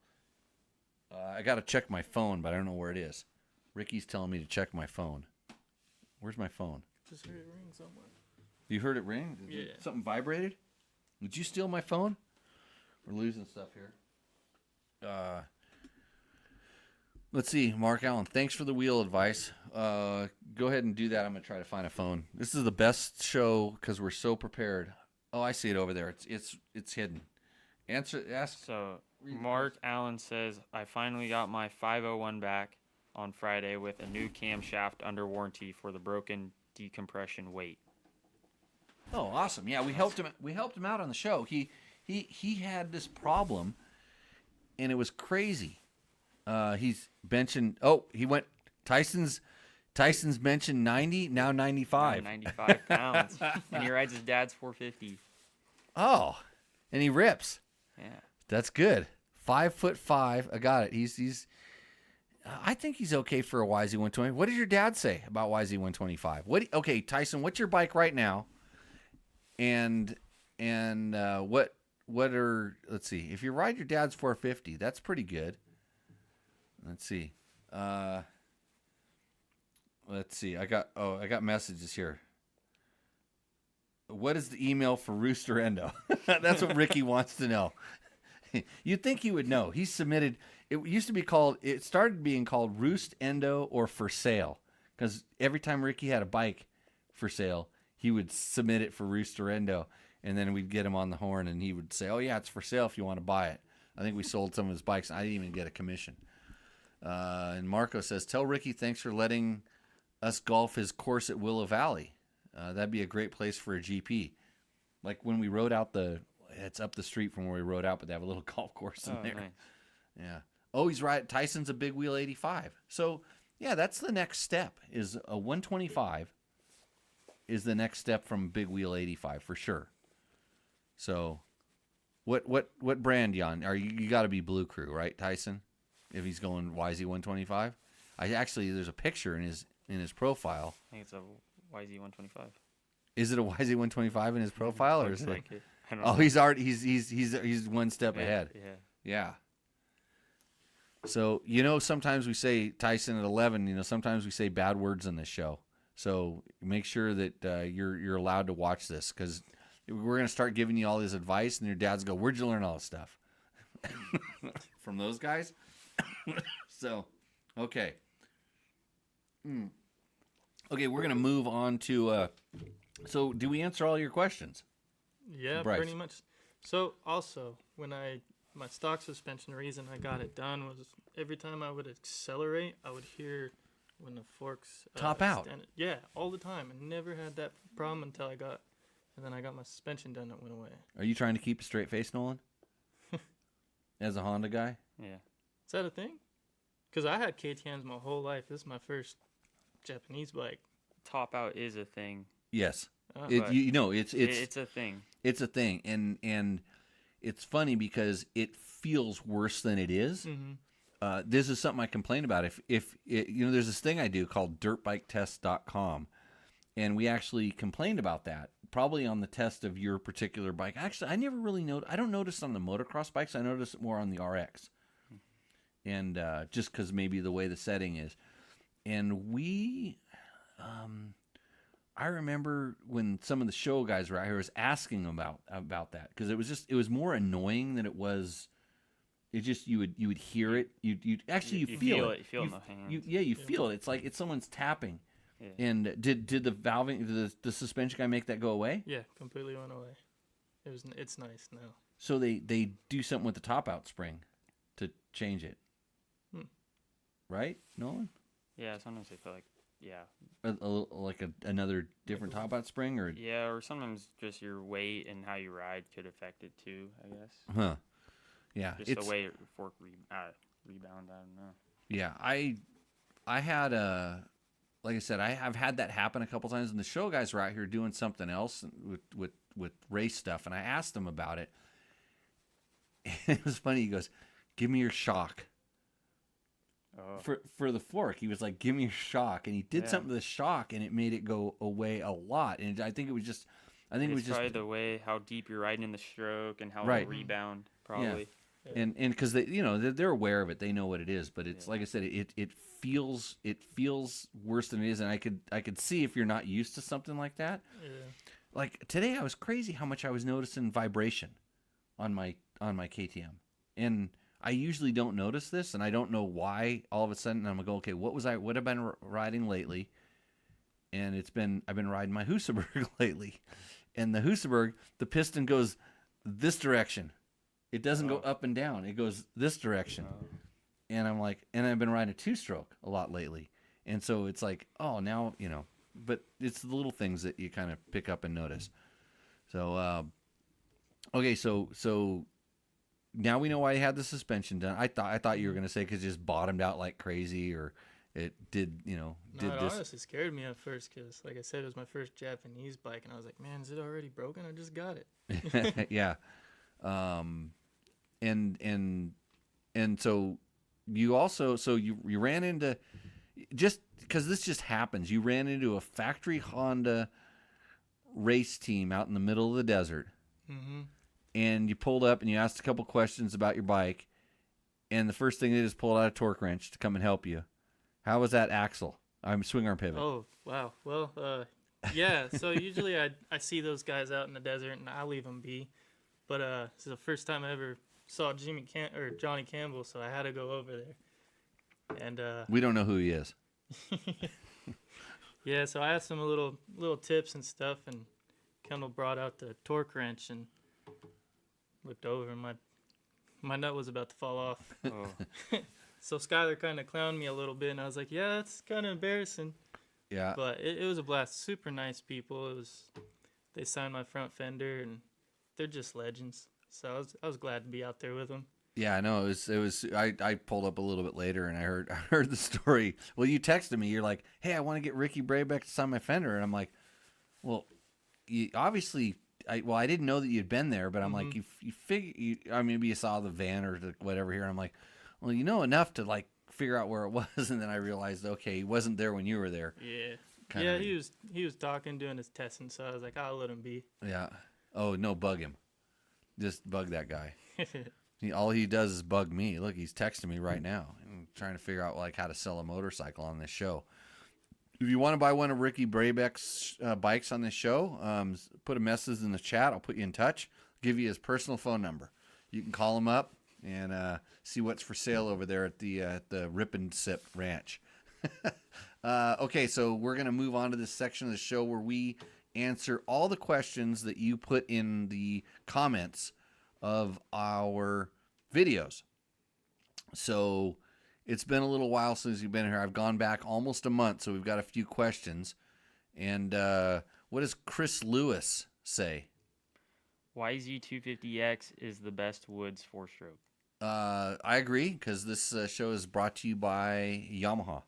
I got to check my phone, but I don't know where it is. Ricky's telling me to check my phone. Where's my phone? Just heard it ring somewhere. You heard it ring? Yeah. Something vibrated? Did you steal my phone? We're losing stuff here. Let's see, Mark Allen. Thanks for the wheel advice. Go ahead and do that. I'm gonna try to find a phone. This is the best show because we're so prepared. Oh, I see it over there. It's hidden. Ask. So Mark Allen says, I finally got my 501 back on Friday with a new camshaft under warranty for the broken decompression weight. Oh, awesome! Yeah, we helped him. We helped him out on the show. He had this problem, and it was crazy. He's benching. Oh, he went. Tyson's benching 90, now 95. 95 pounds, and he rides his dad's 450. Oh, and he rips. Yeah, that's good. 5'5". I got it. He's. I think he's okay for a YZ120. What did your dad say about YZ125? Okay, Tyson, what's your bike right now? And what are, let's see, if you ride your dad's 450, that's pretty good. Let's see. Let's see. I got messages here. What is the email for Rooster Endo? That's what Ricky wants to know. You'd think he would know. He submitted. It started being called Roost Endo or For Sale, because every time Ricky had a bike for sale, he would submit it for Rooster Endo, and then we'd get him on the horn, and he would say, "Oh yeah, it's for sale if you want to buy it." I think we sold some of his bikes. And I didn't even get a commission. And Marco says, tell Ricky thanks for letting us golf his course at Willow Valley. That'd be a great place for a GP. Like when we rode out it's up the street from where we rode out, but they have a little golf course in there. Nice. Yeah. Oh, he's right. Tyson's a big wheel 85. So, yeah, that's the next step is a 125 is the next step from big wheel 85 for sure. So, what brand, Jan? You got to be Blue Crew, right, Tyson? If he's going YZ 125? There's a picture in his profile. I think it's a YZ 125. Is it a YZ 125 in his profile, or Looks is it? like it. I don't Oh, know. he's already he's one step ahead. Yeah. Yeah. So, sometimes we say Tyson at 11, sometimes we say bad words in this show. So make sure that you're allowed to watch this, because we're going to start giving you all this advice, and your dads go, where'd you learn all this stuff? From those guys? So, okay. Okay, we're going to move on to, so do we answer all your questions? Yeah, Bryce. pretty much. So also, when my stock suspension reason I got it done was every time I would accelerate, I would hear when the forks Top out. Yeah, all the time. I never had that problem until and then I got my suspension done. It went away. Are you trying to keep a straight face, Nolan? As a Honda guy? Yeah. Is that a thing? Because I had KTM's my whole life. This is my first Japanese bike. Top out is a thing. Yes. But It's a thing. It's a thing, and it's funny because it feels worse than it is. Mm-hmm. This is something I complain about. If there's this thing I do called dirtbiketest.com, and we actually complained about that, probably on the test of your particular bike. Actually, I never really I don't notice on the motocross bikes. I notice it more on the RX, and just because maybe the way the setting is. And we, I remember when some of the show guys were out here, was asking about that, because it was more annoying than it was. It just you would hear it. You feel it. You feel it in the hands. You feel it. It's like someone's tapping. Yeah. And did the valving, the suspension guy make that go away? Yeah, completely went away. It's nice now. So they do something with the top out spring to change it. Right, Nolan? Yeah, sometimes I feel like, Another different top out spring, or yeah, or sometimes just your weight and how you ride could affect it too, I guess. huh? Yeah, Just the way fork rebound, I don't know. Yeah, I had like I said, I've had that happen a couple times, and the show guys were out here doing something else with race stuff, and I asked them about it. And it was funny. He goes, "Give me your shock." For the fork, he was like, "Give me your shock," and he did something to the shock, and it made it go away a lot. And I think it was just, probably the way how deep you're riding in the stroke and how it'll rebound, probably. Yeah. And because they're aware of it, they know what it is. But it's like I said, it feels worse than it is, and I could see if you're not used to something like that. Yeah. Like today, I was crazy how much I was noticing vibration on my KTM, and I usually don't notice this, and I don't know why. All of a sudden, I'm gonna go, okay, what have I been riding lately? And I've been riding my Husaberg lately, and the Husaberg, the piston goes this direction. It doesn't go up and down. It goes this direction. And I'm like, and I've been riding a 2-stroke a lot lately, and so it's like, oh, now but it's the little things that you kind of pick up and notice. So, okay, so. Now we know why you had the suspension done. I thought you were going to say because it just bottomed out like crazy, or it did, No, did it this. honestly scared me at first because, like I said, it was my first Japanese bike, and I was like, man, is it already broken? I just got it. Yeah. And so you also, you ran into, just because this just happens, you ran into a factory Honda race team out in the middle of the desert. Mm-hmm. And you pulled up and you asked a couple questions about your bike, and the first thing they did is pull out a torque wrench to come and help you. How was that axle? Swing arm pivot. Oh, wow. Well, yeah, so usually I see those guys out in the desert, and I leave them be. But this is the first time I ever saw Johnny Campbell, so I had to go over there. And we don't know who he is. yeah, so I asked him a little tips and stuff, and Kendall brought out the torque wrench and looked over, and my nut was about to fall off. Oh. So Skylar kind of clowned me a little bit, and I was like, yeah, that's kind of embarrassing. Yeah. But it was a blast. Super nice people. They signed my front fender, and they're just legends. So I was glad to be out there with them. Yeah, I know. It was. I pulled up a little bit later and I heard the story. Well, you texted me. You're like, "Hey, I want to get Ricky Braybeck to sign my fender," and I'm like, "Well, you obviously." I didn't know that you'd been there, but I'm like, you figure. Maybe you saw the van or whatever here. And I'm like, well, you know enough to like figure out where it was, and then I realized, okay, he wasn't there when you were there. Yeah. He was talking, doing his testing, so I was like, I'll let him be. Yeah. Oh no, bug him. Just bug that guy. All he does is bug me. Look, he's texting me right now. I'm trying to figure out like how to sell a motorcycle on this show. If you want to buy one of Ricky Braybeck's bikes on this show, put a message in the chat. I'll put you in touch. Give you his personal phone number. You can call him up and see what's for sale over there at the Rip and Sip Ranch. Okay, so we're going to move on to this section of the show where we answer all the questions that you put in the comments of our videos. So it's been a little while since you've been here. I've gone back almost a month, so we've got a few questions. And what does Chris Lewis say? YZ250X is the best woods 4-stroke. I agree, because this show is brought to you by Yamaha.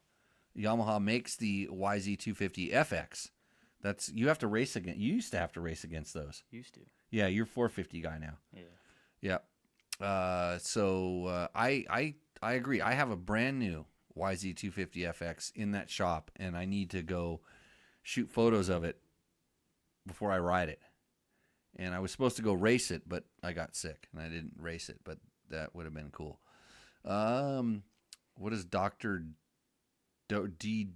Yamaha makes the YZ250FX. You have to race against. You used to have to race against those. Used to. Yeah, you're 450 guy now. Yeah. Yeah. So I agree. I have a brand new YZ250FX in that shop, and I need to go shoot photos of it before I ride it. And I was supposed to go race it, but I got sick, and I didn't race it, but that would have been cool. What does Dr. D.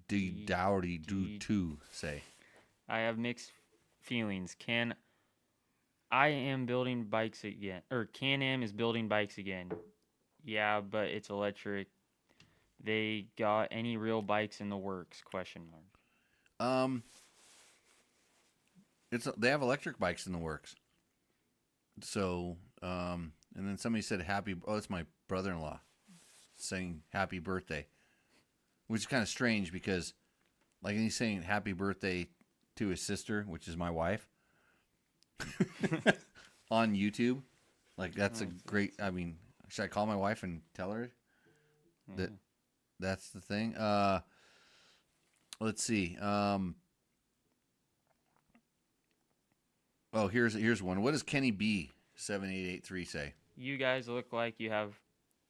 Dowdy do too say? I have mixed feelings. Can-Am is building bikes again. Yeah, but it's electric. They got any real bikes in the works? ? They have electric bikes in the works. So, and then somebody said it's my brother-in-law saying happy birthday, which is kind of strange because like he's saying happy birthday to his sister, which is my wife, on YouTube. Like that's a great, should I call my wife and tell her that that's the thing? Let's see. Here's one. What does Kenny B 7883 say? You guys look like you have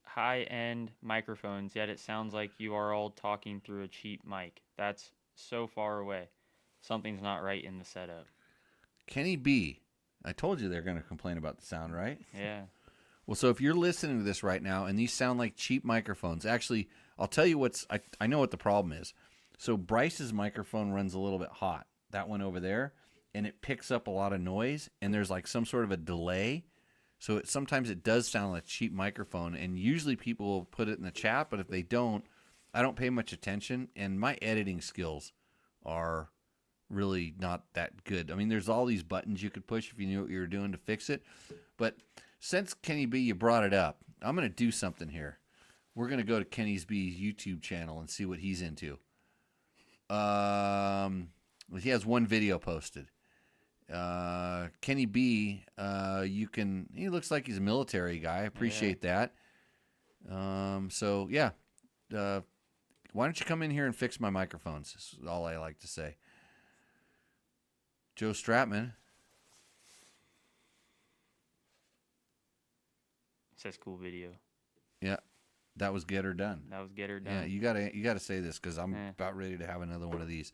high-end microphones, yet it sounds like you are all talking through a cheap mic. That's so far away. Something's not right in the setup. Kenny B. I told you they're going to complain about the sound, right? Yeah. Well, so if you're listening to this right now and these sound like cheap microphones, actually, I'll tell you I know what the problem is. So Bryce's microphone runs a little bit hot, that one over there, and it picks up a lot of noise, and there's like some sort of a delay. So sometimes it does sound like a cheap microphone, and usually people will put it in the chat, but if they don't, I don't pay much attention, and my editing skills are really not that good. I mean, there's all these buttons you could push if you knew what you were doing to fix it. But since Kenny B, you brought it up, I'm going to do something here. We're going to go to Kenny's B's YouTube channel and see what he's into. He has one video posted. Kenny B, he looks like he's a military guy. I appreciate that. So yeah, why don't you come in here and fix my microphones? This is all I like to say. Joe Stratman. Says cool video. Yeah, that was Get Her Done. That was Get Her Done. Yeah, you gotta say this because I'm about ready to have another one of these.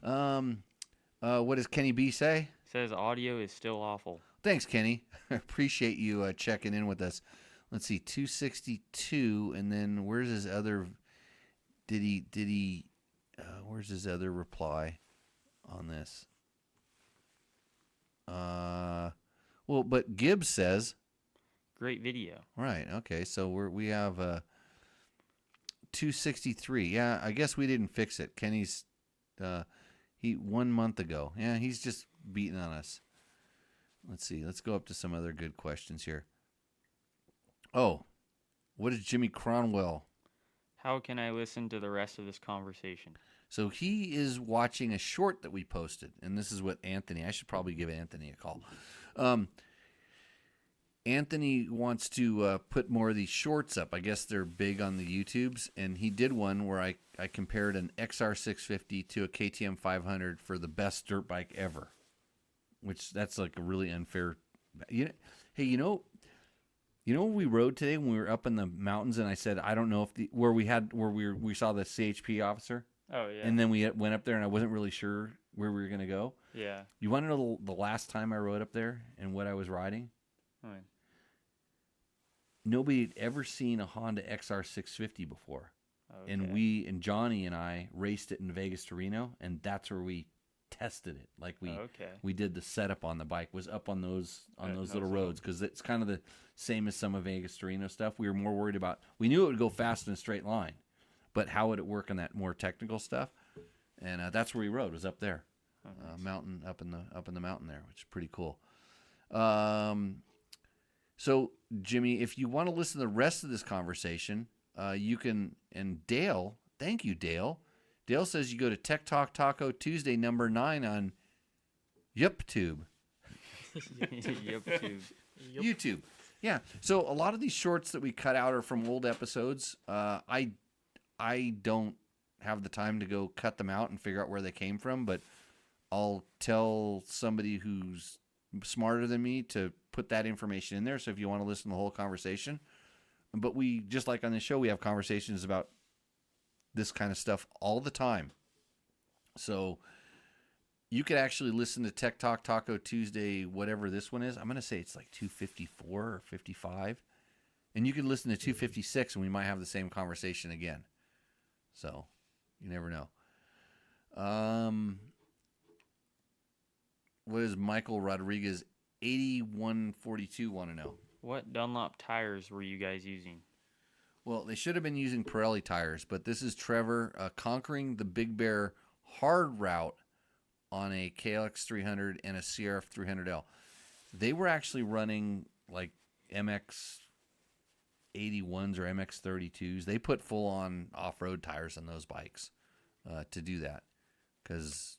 What does Kenny B say? Says audio is still awful. Thanks, Kenny. I appreciate you checking in with us. Let's see, 262, and then where's his other? Did he? Where's his other reply on this? Well, but Gibbs says, great video. Right. Okay. So we have 263. Yeah, I guess we didn't fix it. Kenny's 1 month ago. Yeah, he's just beating on us. Let's see. Let's go up to some other good questions here. Oh, what does Jimmy Cronwell How can I listen to the rest of this conversation? So he is watching a short that we posted, and this is what Anthony. I should probably give Anthony a call. Anthony wants to put more of these shorts up. I guess they're big on the YouTubes, and he did one where I compared an XR650 to a KTM 500 for the best dirt bike ever, which that's like a really unfair. Hey, where we rode today when we were up in the mountains, and I said I don't know if where we saw the CHP officer. Oh, yeah. And then we went up there, and I wasn't really sure where we were going to go. Yeah. You want to know the last time I rode up there and what I was riding? Right. Nobody had ever seen a Honda XR650 before. Okay. And Johnny and I raced it in Vegas to Reno, and that's where we tested it. Like we did the setup on the bike, was up on those little roads, because it's kind of the same as some of Vegas to Reno stuff. We were more worried about, we knew it would go fast in a straight line, but how would it work on that more technical stuff? And that's where we rode, was up there. Mountain up in the mountain there, which is pretty cool. So Jimmy, if you want to listen to the rest of this conversation, you can. And Dale, thank you, Dale. Dale says you go to Tech Talk Taco Tuesday number 9 on YouTube. YouTube. Yeah. So a lot of these shorts that we cut out are from old episodes. I don't have the time to go cut them out and figure out where they came from, but I'll tell somebody who's smarter than me to put that information in there. So if you want to listen to the whole conversation, but we, just like on this show, we have conversations about this kind of stuff all the time. So you could actually listen to Tech Talk Taco Tuesday, whatever this one is. I'm going to say it's like 254 or 55. And you can listen to 256 and we might have the same conversation again. So you never know. What does Michael Rodriguez 8142 want to know? What Dunlop tires were you guys using? Well, they should have been using Pirelli tires, but this is Trevor conquering the Big Bear hard route on a KLX 300 and a CRF 300L. They were actually running like MX 81s or MX 32s. They put full-on off-road tires on those bikes to do that, because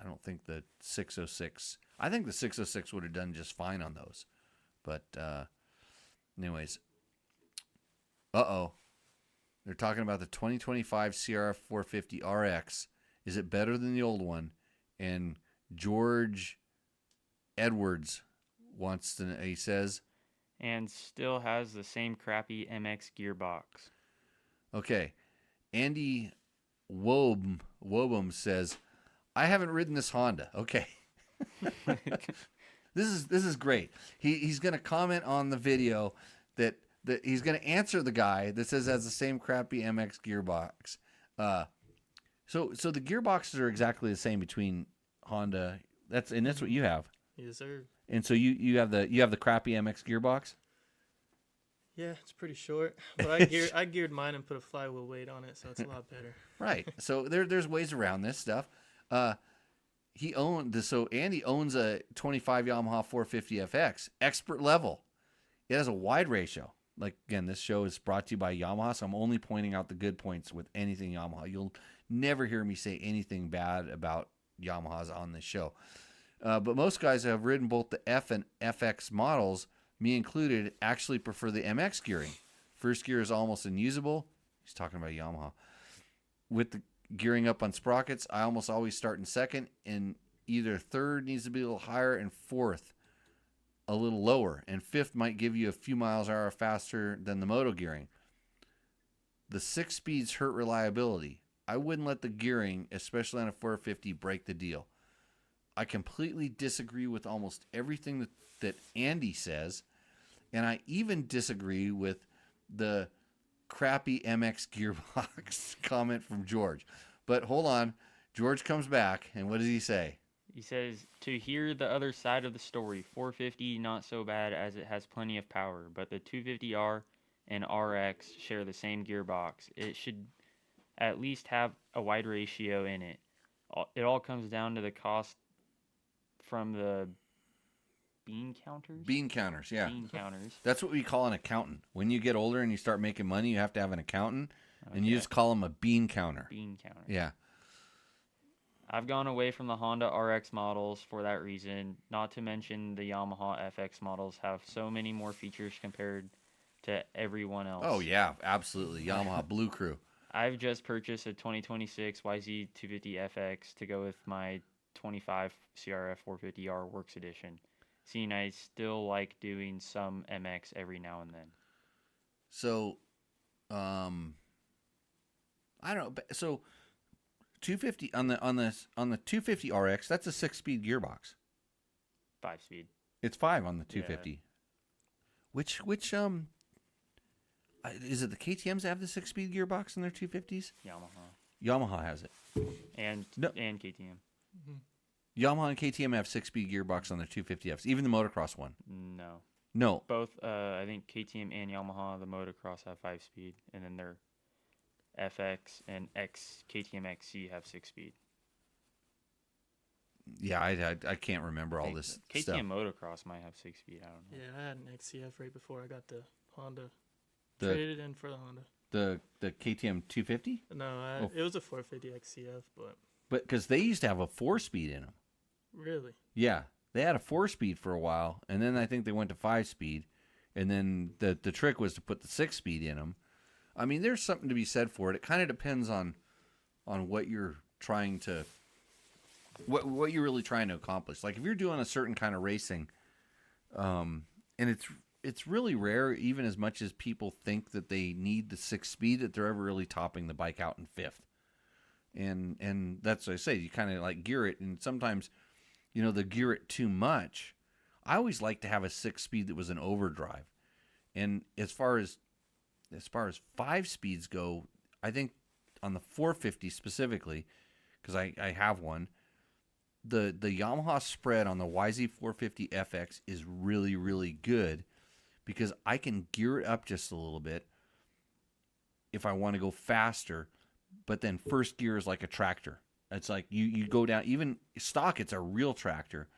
I don't think the 606. I think the 606 would have done just fine on those. But anyways, they're talking about the 2025 CRF 450 RX. Is it better than the old one? And George Edwards wants to. He says, and still has the same crappy MX gearbox. Okay, Andy Wobum says, I haven't ridden this Honda. Okay. This is great. He's going to comment on the video that he's going to answer the guy that says it has the same crappy MX gearbox. So the gearboxes are exactly the same between Honda. That's what you have. Yes, sir. And so you have the crappy MX gearbox. Yeah, it's pretty short, but I geared mine and put a flywheel weight on it, so it's a lot better. Right. So there's ways around this stuff. Andy owns a 25 Yamaha 450 FX, expert level. It has a wide ratio. Like, again, this show is brought to you by Yamaha, so I'm only pointing out the good points with anything Yamaha. You'll never hear me say anything bad about Yamahas on this show. But most guys who have ridden both the F and FX models, me included, actually prefer the MX gearing. First gear is almost unusable. He's talking about Yamaha. With the gearing up on sprockets, I almost always start in second, and either third needs to be a little higher and fourth a little lower, and fifth might give you a few miles an hour faster than the Moto gearing. The 6 speeds hurt reliability. I wouldn't let the gearing, especially on a 450, break the deal. I completely disagree with almost everything that Andy says, and I even disagree with the crappy MX gearbox comment from George. But hold on. George comes back, and what does he say? He says, to hear the other side of the story, 450 not so bad as it has plenty of power, but the 250R and RX share the same gearbox. It should at least have a wide ratio in it. It all comes down to the cost from the bean counters? Bean counters, yeah. Bean counters. That's what we call an accountant. When you get older and you start making money, you have to have an accountant. and you Okay. just call them a bean counter. Bean counter. Yeah. I've gone away from the Honda RX models for that reason. Not to mention the Yamaha FX models have so many more features compared to everyone else. Oh yeah, absolutely. Yamaha Blue Crew. I've just purchased a 2026 YZ250 FX to go with my 25 CRF 450R Works Edition. Seeing I still like doing some MX every now and then. So, I don't know. So, 250 on the 250 RX. That's a 6-speed gearbox. 5-speed. It's 5 on the 250. Which is it? The KTM's have the 6-speed gearbox in their 250s. Yamaha has it. And No. KTM. Yamaha and KTM have 6-speed gearbox on their 250Fs. Even the motocross one. No. Both, I think KTM and Yamaha, the motocross have 5-speed, and then their FX and KTM XC have 6-speed. Yeah, I can't remember all this KTM stuff. motocross might have 6-speed. I don't know. Yeah, I had an XCF right before I got the Honda. The- Traded in for the Honda. The KTM 250, No, it was a 450 XCF, but but because they used to have a 4-speed in them. really, Yeah, they had a 4-speed for a while, and then I think they went to 5-speed, and then the trick was to put the 6-speed in them. I mean, there's something to be said for it. It kind of depends on what you're trying to what you're really trying to accomplish. Like if you're doing a certain kind of racing, and it's really rare, even as much as people think that they need the 6-speed, that they're ever really topping the bike out in 5th. And that's what I say. You kind of like gear it, and sometimes, they gear it too much. I always like to have a 6-speed that was an overdrive. And as far as 5 speeds go, I think on the 450 specifically, because I have one, the Yamaha spread on the YZ450 FX is really, really good because I can gear it up just a little bit if I want to go faster, but then first gear is like a tractor. It's like you go down, even stock, it's a real tractor.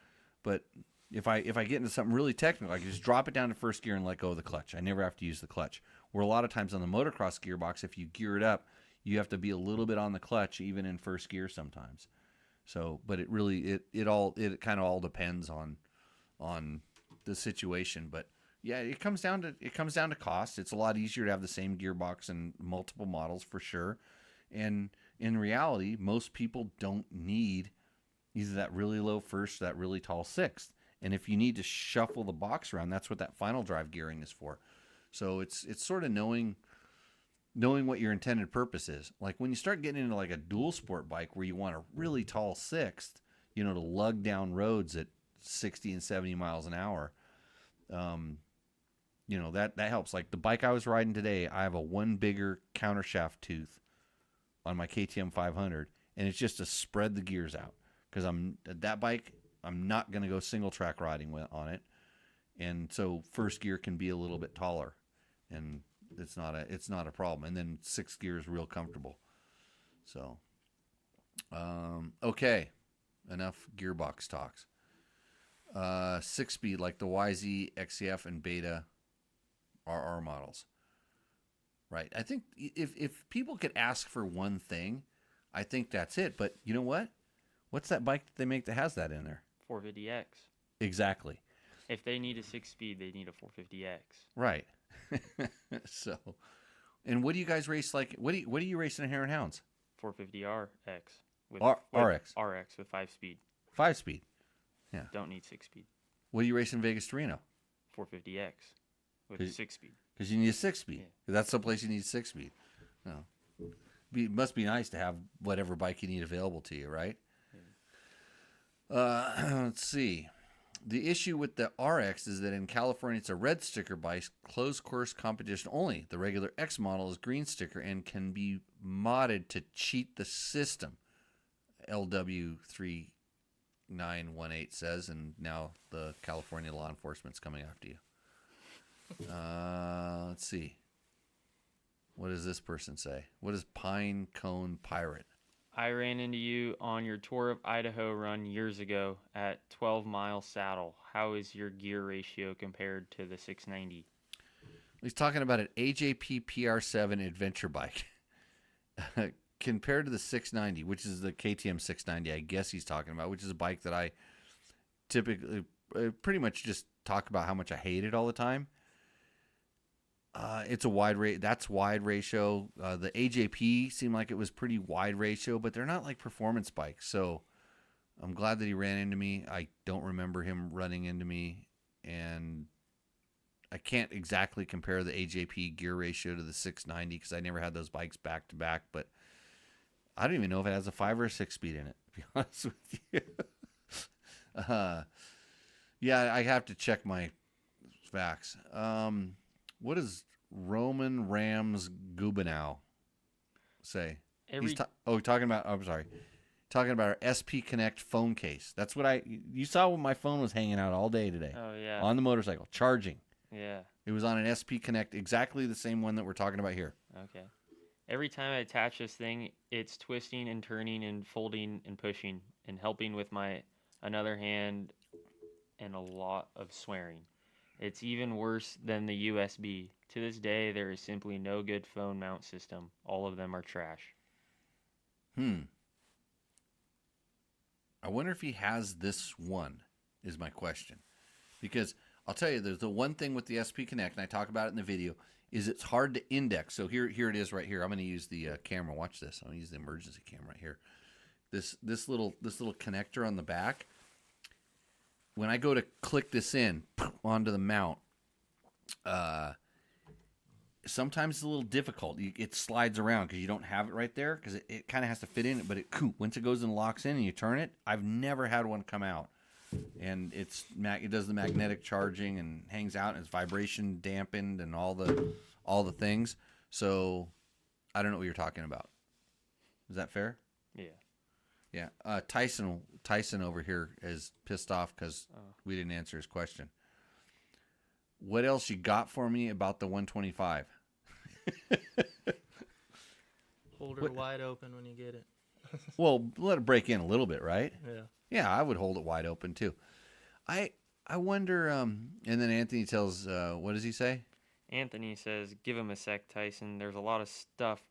But if I get into something really technical, I can just drop it down to first gear and let go of the clutch. I never have to use the clutch. Where a lot of times on the motocross gearbox, if you gear it up, you have to be a little bit on the clutch, even in first gear sometimes. So, but it really it kind of all depends on the situation. But yeah, it comes down to cost. It's a lot easier to have the same gearbox in multiple models for sure. And in reality, most people don't need either that really low first or that really tall sixth. And if you need to shuffle the box around, that's what that final drive gearing is for. So it's sort of knowing what your intended purpose is. Like when you start getting into like a dual sport bike where you want a really tall sixth, to lug down roads at 60 and 70 miles an hour, that helps. Like the bike I was riding today, I have a one bigger countershaft tooth on my KTM 500, and it's just to spread the gears out because that bike, I'm not going to go single track riding on it. And so first gear can be a little bit taller, and it's not a problem. And then 6th gear is real comfortable. So, okay, enough gearbox talks. 6-speed like the YZ, XCF, and Beta RR models. Right. I think if people could ask for one thing, I think that's it. But you know what? What's that bike that they make that has that in there? 450X. Exactly. If they need a 6-speed, they need a 450X. Right. So, and what do you guys race like? What do you race in Hare and Hounds? 450RX with RX. RX with 5-speed. 5-speed. Yeah. Don't need 6-speed. What do you race in Vegas to Reno? 450X with 6-speed. Because you need a 6-speed. Yeah. That's the place you need 6-speed. No. It must be nice to have whatever bike you need available to you, right? Yeah. Let's see. The issue with the RX is that in California, it's a red sticker bike, closed course competition only. The regular X model is green sticker and can be modded to cheat the system. LW3918 says, and now the California law enforcement's coming after you. Let's see. What does this person say? What is Pine Cone Pirate? I ran into you on your Tour of Idaho run years ago at 12 Mile Saddle. How is your gear ratio compared to the 690? He's talking about an AJP PR7 adventure bike. compared to the 690, which is the KTM 690, I guess he's talking about, which is a bike that I typically pretty much just talk about how much I hate it all the time. It's a wide that's wide ratio. The AJP seemed like it was pretty wide ratio, but they're not like performance bikes. So I'm glad that he ran into me. I don't remember him running into me, and I can't exactly compare the AJP gear ratio to the 690 because I never had those bikes back to back, but I don't even know if it has a 5 or a 6 speed in it, to be honest with you. Yeah, I have to check my facts. What does Roman Rams Gubinow say? Talking about, I'm sorry. Talking about our SP Connect phone case. That's what you saw when my phone was hanging out all day today. Oh, yeah. On the motorcycle, charging. Yeah. It was on an SP Connect, exactly the same one that we're talking about here. Okay. Every time I attach this thing, it's twisting and turning and folding and pushing and helping with my another hand and a lot of swearing. It's even worse than the USB. To this day, there is simply no good phone mount system. All of them are trash. I wonder if he has this one, is my question. Because I'll tell you, there's the one thing with the SP Connect, and I talk about it in the video, is it's hard to index. So here it is right here. I'm going to use the camera. Watch this. I'm going to use the emergency camera right here. This little connector on the back. When I go to click this in onto the mount, sometimes it's a little difficult. It slides around because you don't have it right there because it kind of has to fit in it. But once it goes and locks in and you turn it, I've never had one come out. And it does the magnetic charging and hangs out, and it's vibration dampened and all the things. So I don't know what you're talking about. Is that fair? Yeah. Yeah. Tyson over here is pissed off because we didn't answer his question. What else you got for me about the 125? Hold her wide open when you get it. Well, let it break in a little bit, right? Yeah. Yeah, I would hold it wide open too. I wonder. And then Anthony tells, what does he say? Anthony says, "Give him a sec, Tyson. There's a lot of stuff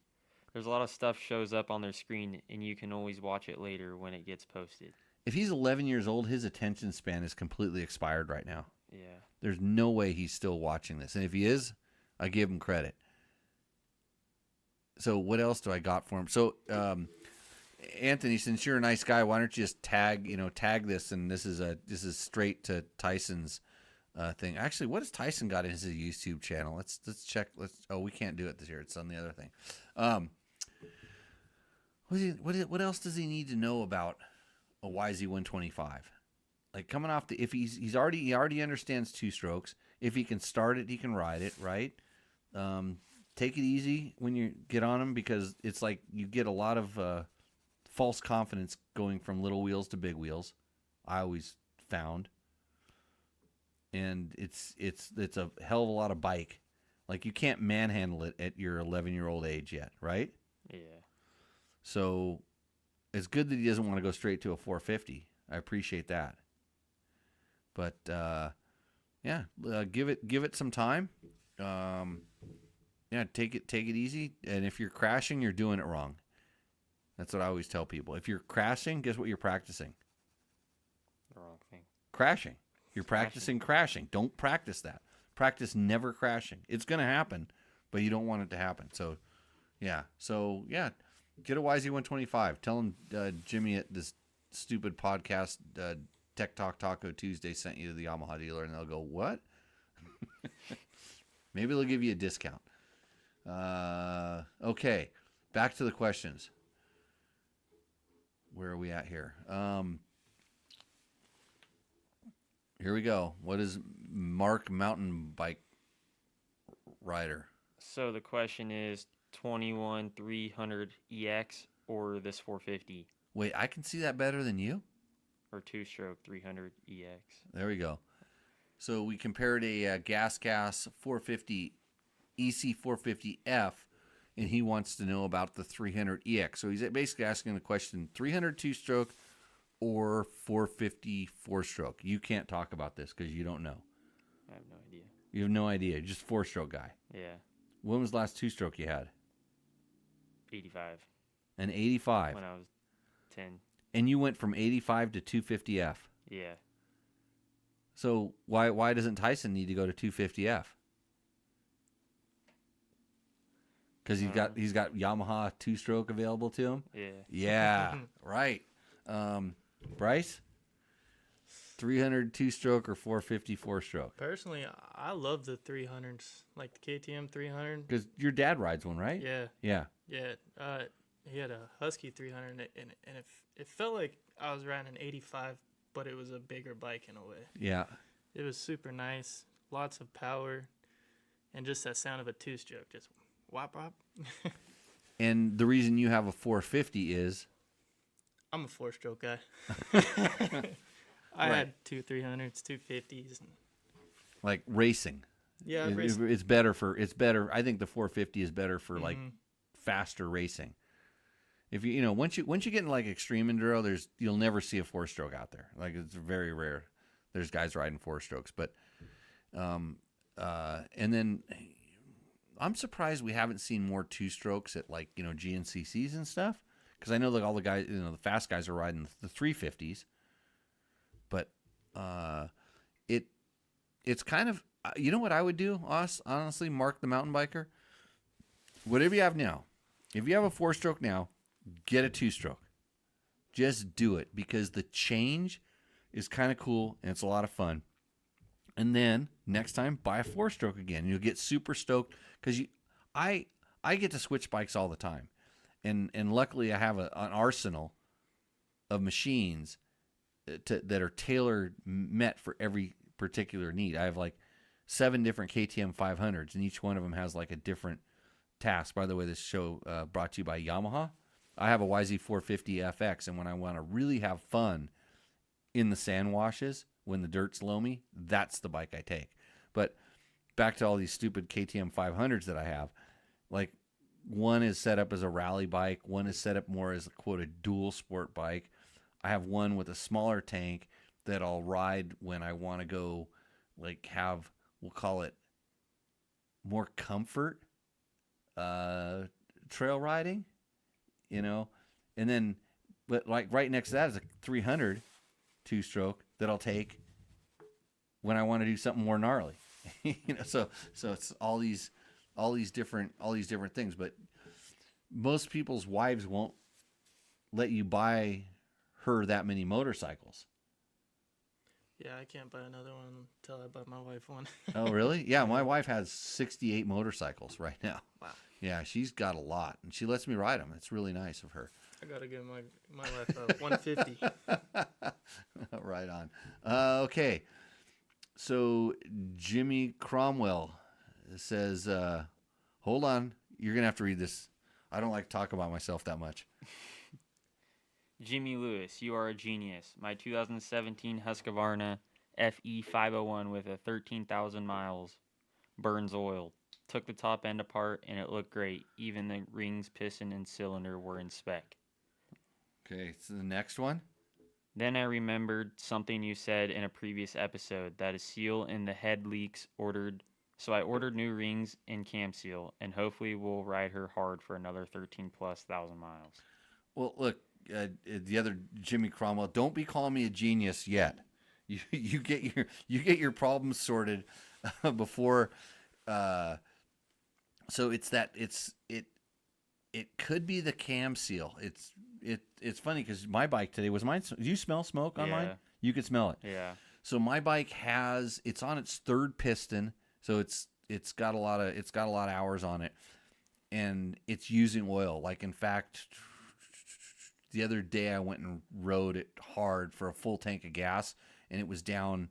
shows up on their screen, and you can always watch it later when it gets posted." If he's 11 years old, his attention span is completely expired right now. Yeah. There's no way he's still watching this, and if he is, I give him credit. So what else do I got for him? So, Anthony, since you're a nice guy, why don't you just tag this, and this is straight to Tyson's thing. Actually, what has Tyson got in his YouTube channel? Let's check. We can't do it this year. It's on the other thing. What else does he need to know about a YZ125? Like coming off if he already understands two strokes. If he can start it, he can ride it, right? Take it easy when you get on him because it's like you get a lot of false confidence going from little wheels to big wheels. I always found, and it's a hell of a lot of bike. Like you can't manhandle it at your 11-year-old age yet, right? Yeah. So it's good that he doesn't want to go straight to a 450. I appreciate that. But give it some time. Take it easy. And if you're crashing, you're doing it wrong. That's what I always tell people. If you're crashing, guess what you're practicing? The wrong thing. Crashing. You're practicing crashing. Don't practice that. Practice never crashing. It's going to happen, but you don't want it to happen. So, yeah. Get a YZ125. Tell him Jimmy at this stupid podcast, Tech Talk Taco Tuesday, sent you to the Yamaha dealer, and they'll go, what? Maybe they'll give you a discount. Okay. Back to the questions. Where are we at here? Here we go. What is Mark mountain bike rider? So the question is 21 300 EX or this 450 Wait, I can see that better than you? or two-stroke 300 EX. There we go. So we compared a gas 450 EC450F, and he wants to know about the 300 EX. So he's basically asking the question, 300 two-stroke or 450 four-stroke. You can't talk about this because you don't know. I have no idea. You have no idea. You're just four-stroke guy. Yeah. When was the last two-stroke you had? 85 An 85. when I was 10. And you went from 85 to 250F. Yeah. So why doesn't Tyson need to go to 250F? Because he's got Yamaha 2-stroke available to him. Yeah. Yeah, right. Bryce, 300 2-stroke or 450 4-stroke? Personally, I love the 300s, like the KTM 300. Because your dad rides one, right? Yeah, Yeah. yeah. He had a Husky 300, and it felt like I was riding an 85, but it was a bigger bike in a way. Yeah. It was super nice, lots of power, and just that sound of a 2-stroke, just whop whop. And the reason you have a 450 is I'm a 4-stroke guy. I Right. had two 300s, 250s. like racing. Yeah, It's better. I think the 450 is better for like faster racing. If once you get in like extreme enduro, you'll never see a 4-stroke out there. Like it's very rare. There's guys riding 4-strokes, but and then I'm surprised we haven't seen more 2-strokes at like GNCCs and stuff, because I know like all the guys, the fast guys are riding the 350s, but it's kind of what I would do, honestly, Mark the mountain biker. Whatever you have now, if you have a 4-stroke now, get a 2-stroke. Just do it, because the change is kind of cool and it's a lot of fun. And then next time, buy a 4-stroke again. You'll get super stoked, because I get to switch bikes all the time, and luckily I have an arsenal of machines that are tailor met for every particular need. I have like 7 different KTM 500s, and each one of them has like a different task. By the way, this show brought to you by Yamaha. I have a YZ450 FX, and when I want to really have fun in the sand washes, when the dirt's loamy, that's the bike I take. But back to all these stupid KTM 500s that I have, like one is set up as a rally bike, one is set up more as a dual sport bike. I have one with a smaller tank that I'll ride when I want to go, like we'll call it more comfort trail riding, and then, but like right next to that is a 300 2-stroke that I'll take when I want to do something more gnarly. So it's all these different things. But most people's wives won't let you buy her that many motorcycles. Yeah, I can't buy another one until I buy my wife one. Oh, really? Yeah, my wife has 68 motorcycles right now. Wow. Yeah, she's got a lot, and she lets me ride them. It's really nice of her. I gotta give my wife a 150. Right on. Okay. So Jimmy Cromwell says, hold on, you're going to have to read this. I don't like to talk about myself that much. Jimmy Lewis, you are a genius. My 2017 Husqvarna FE 501 with a 13,000 miles burns oil. Took the top end apart and it looked great. Even the rings, piston, and cylinder were in spec. Okay, so the next one. Then I remembered something you said in a previous episode, that a seal in the head leaks ordered. So I ordered new rings and cam seal, and hopefully we'll ride her hard for another 13,000+ miles. Well, look, the other Jimmy Cromwell, don't be calling me a genius yet. You get your problems sorted before. So it could be the cam seal. It's funny because my bike today was mine. Do you smell smoke on mine? You could smell it. Yeah. So my bike it's on its 3rd piston, so it's got a lot of hours on it, and it's using oil. Like, in fact, the other day I went and rode it hard for a full tank of gas, and it was down.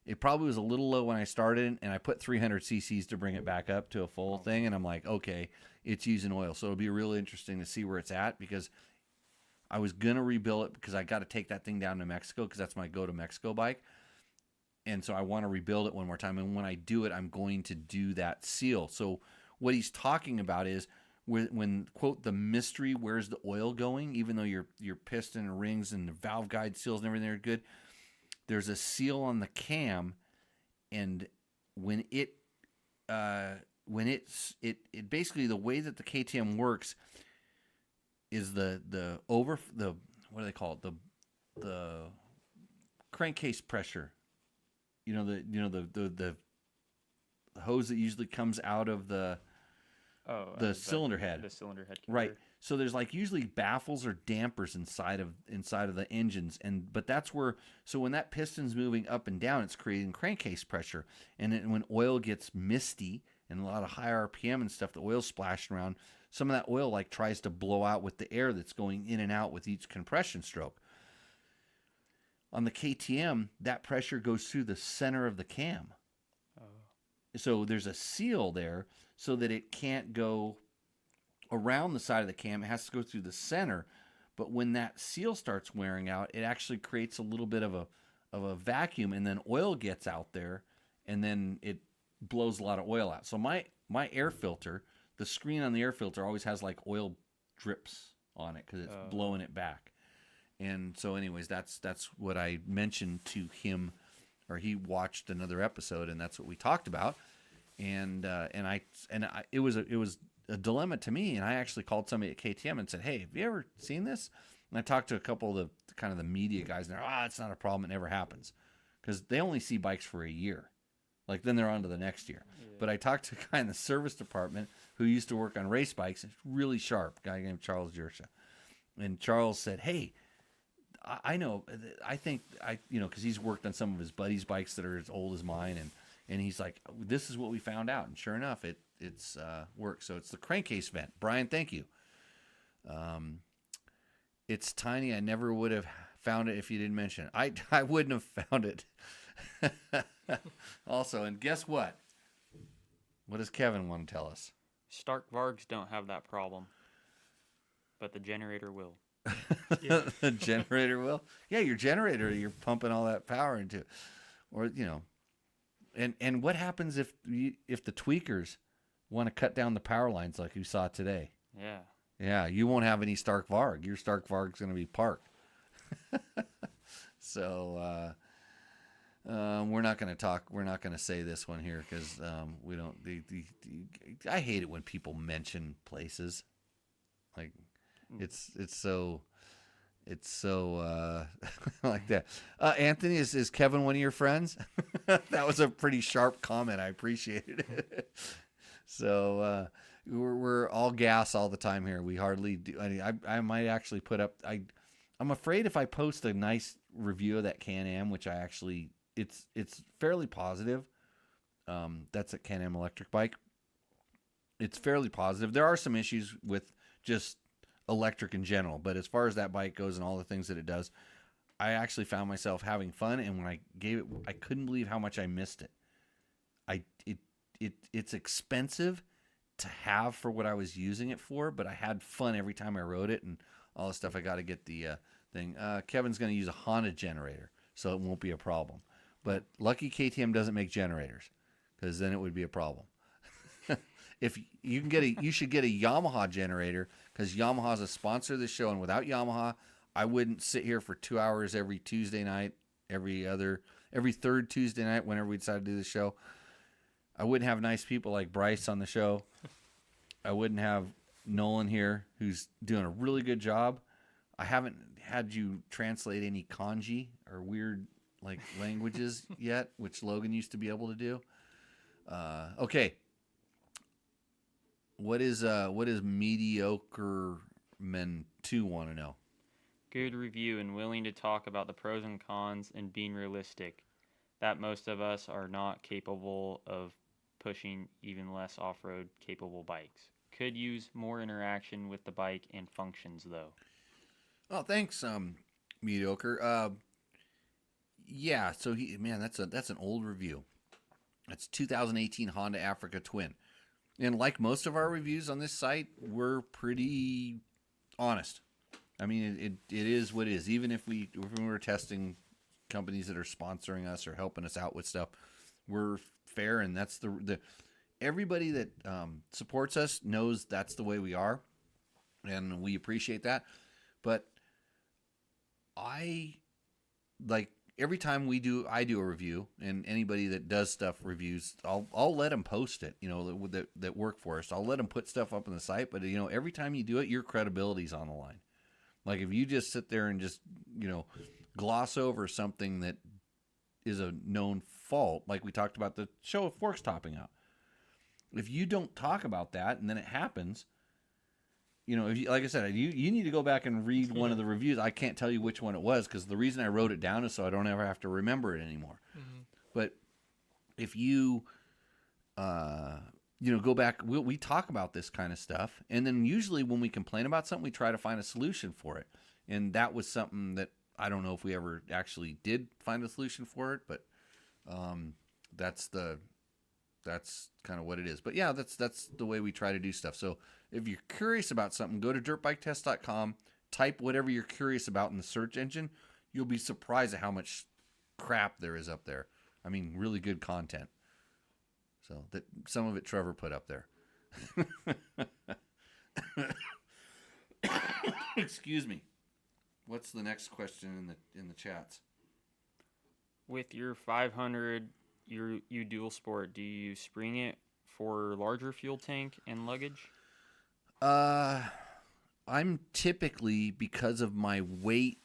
It probably was a little low when I started, and I put 300 cc's to bring it back up to a full thing, and I'm like, okay, it's using oil. So it'll be really interesting to see where it's at, because I was going to rebuild it because I got to take that thing down to Mexico, because that's my go-to-Mexico bike. And so I want to rebuild it one more time. And when I do it, I'm going to do that seal. So what he's talking about is when quote, the mystery, where's the oil going, even though your piston and rings and the valve guide seals and everything are good, there's a seal on the cam. And when it basically, the way that the KTM works, is the what do they call it, the crankcase pressure. The hose that usually comes out of the cylinder head. The cylinder head. Right. So there's like usually baffles or dampers inside of the engines, but that's where. So when that piston's moving up and down, it's creating crankcase pressure, and then when oil gets misty and a lot of high RPM and stuff, the oil's splashing around. Some of that oil like tries to blow out with the air that's going in and out with each compression stroke. On the KTM, that pressure goes through the center of the cam. Oh. So there's a seal there so that it can't go around the side of the cam. It has to go through the center. But when that seal starts wearing out, it actually creates a little bit of a vacuum, and then oil gets out there, and then it blows a lot of oil out. So my air filter, the screen on the air filter always has like oil drips on it because it's blowing it back. And so, anyways, that's what I mentioned to him, or he watched another episode, and that's what we talked about. And it was a dilemma to me, and I actually called somebody at KTM and said, "Hey, have you ever seen this?" And I talked to a couple of the media guys, and they're, it's not a problem, it never happens, because they only see bikes for a year, like then they're on to the next year. Yeah. But I talked to a guy in the service department who used to work on race bikes, really sharp, a guy named Charles Jersha, and Charles said, "Hey, I know. I think because he's worked on some of his buddies' bikes that are as old as mine, and he's like, this is what we found out, and sure enough, it's works. So it's the crankcase vent. Brian, thank you. It's tiny. I never would have found it if you didn't mention it. I wouldn't have found it. Also, and guess what? What does Kevin want to tell us? Stark Vargs don't have that problem, but the generator will. The generator will. Yeah, your generator, you're pumping all that power into it. Or and what happens if the tweakers want to cut down the power lines like you saw today? Yeah, you won't have any Stark Varg. Your Stark Varg's going to be parked. So we're not going to talk. We're not going to say this one here because we don't. I hate it when people mention places like. It's so like that. Anthony, is Kevin one of your friends? That was a pretty sharp comment. I appreciated it. So we're all gas all the time here. We hardly do. I might actually put up. I'm afraid if I post a nice review of that Can-Am, which I actually it's fairly positive. That's a Can-Am electric bike. It's fairly positive. There are some issues with just electric in general, but as far as that bike goes and all the things that it does, I actually found myself having fun, and when I gave it, I couldn't believe how much I missed it. It's expensive to have for what I was using it for, but I had fun every time I rode it and all the stuff. I got to get the thing. Kevin's going to use a Honda generator, so it won't be a problem. But lucky KTM doesn't make generators, because then it would be a problem. If you can you should get a Yamaha generator, because Yamaha is a sponsor of the show, and without Yamaha, I wouldn't sit here for 2 hours every Tuesday night, every third Tuesday night, whenever we decide to do the show. I wouldn't have nice people like Bryce on the show. I wouldn't have Nolan here, who's doing a really good job. I haven't had you translate any kanji or weird like languages yet, which Logan used to be able to do. Okay. What is Mediocre Men 2 want to know? Good review and willing to talk about the pros and cons and being realistic. That most of us are not capable of pushing even less off-road capable bikes. Could use more interaction with the bike and functions though. Oh, thanks, Mediocre. Yeah, so that's an old review. That's 2018 Honda Africa Twin. And like most of our reviews on this site, we're pretty honest. I mean, it is what it is. Even if we were testing companies that are sponsoring us or helping us out with stuff, we're fair, and that's the everybody that supports us knows that's the way we are, and we appreciate that. But I, like every time I do a review, and anybody that does stuff reviews, I'll let them post it. That work for us. I'll let them put stuff up on the site. But every time you do it, your credibility's on the line. Like if you just sit there and just gloss over something that is a known fault, like we talked about the show of forks topping out. If you don't talk about that and then it happens, if you, like I said, you need to go back and read one of the reviews. I can't tell you which one it was because the reason I wrote it down is so I don't ever have to remember it anymore. Mm-hmm. But if you, go back, we talk about this kind of stuff, and then usually when we complain about something, we try to find a solution for it. And that was something that I don't know if we ever actually did find a solution for it, but that's kind of what it is. But yeah, that's the way we try to do stuff. So if you're curious about something, go to dirtbiketest.com, type whatever you're curious about in the search engine. You'll be surprised at how much crap there is up there. I mean, really good content. So that some of it Trevor put up there. Excuse me. What's the next question in the chats? With your 500, you dual sport, do you spring it for larger fuel tank and luggage? I'm typically, because of my weight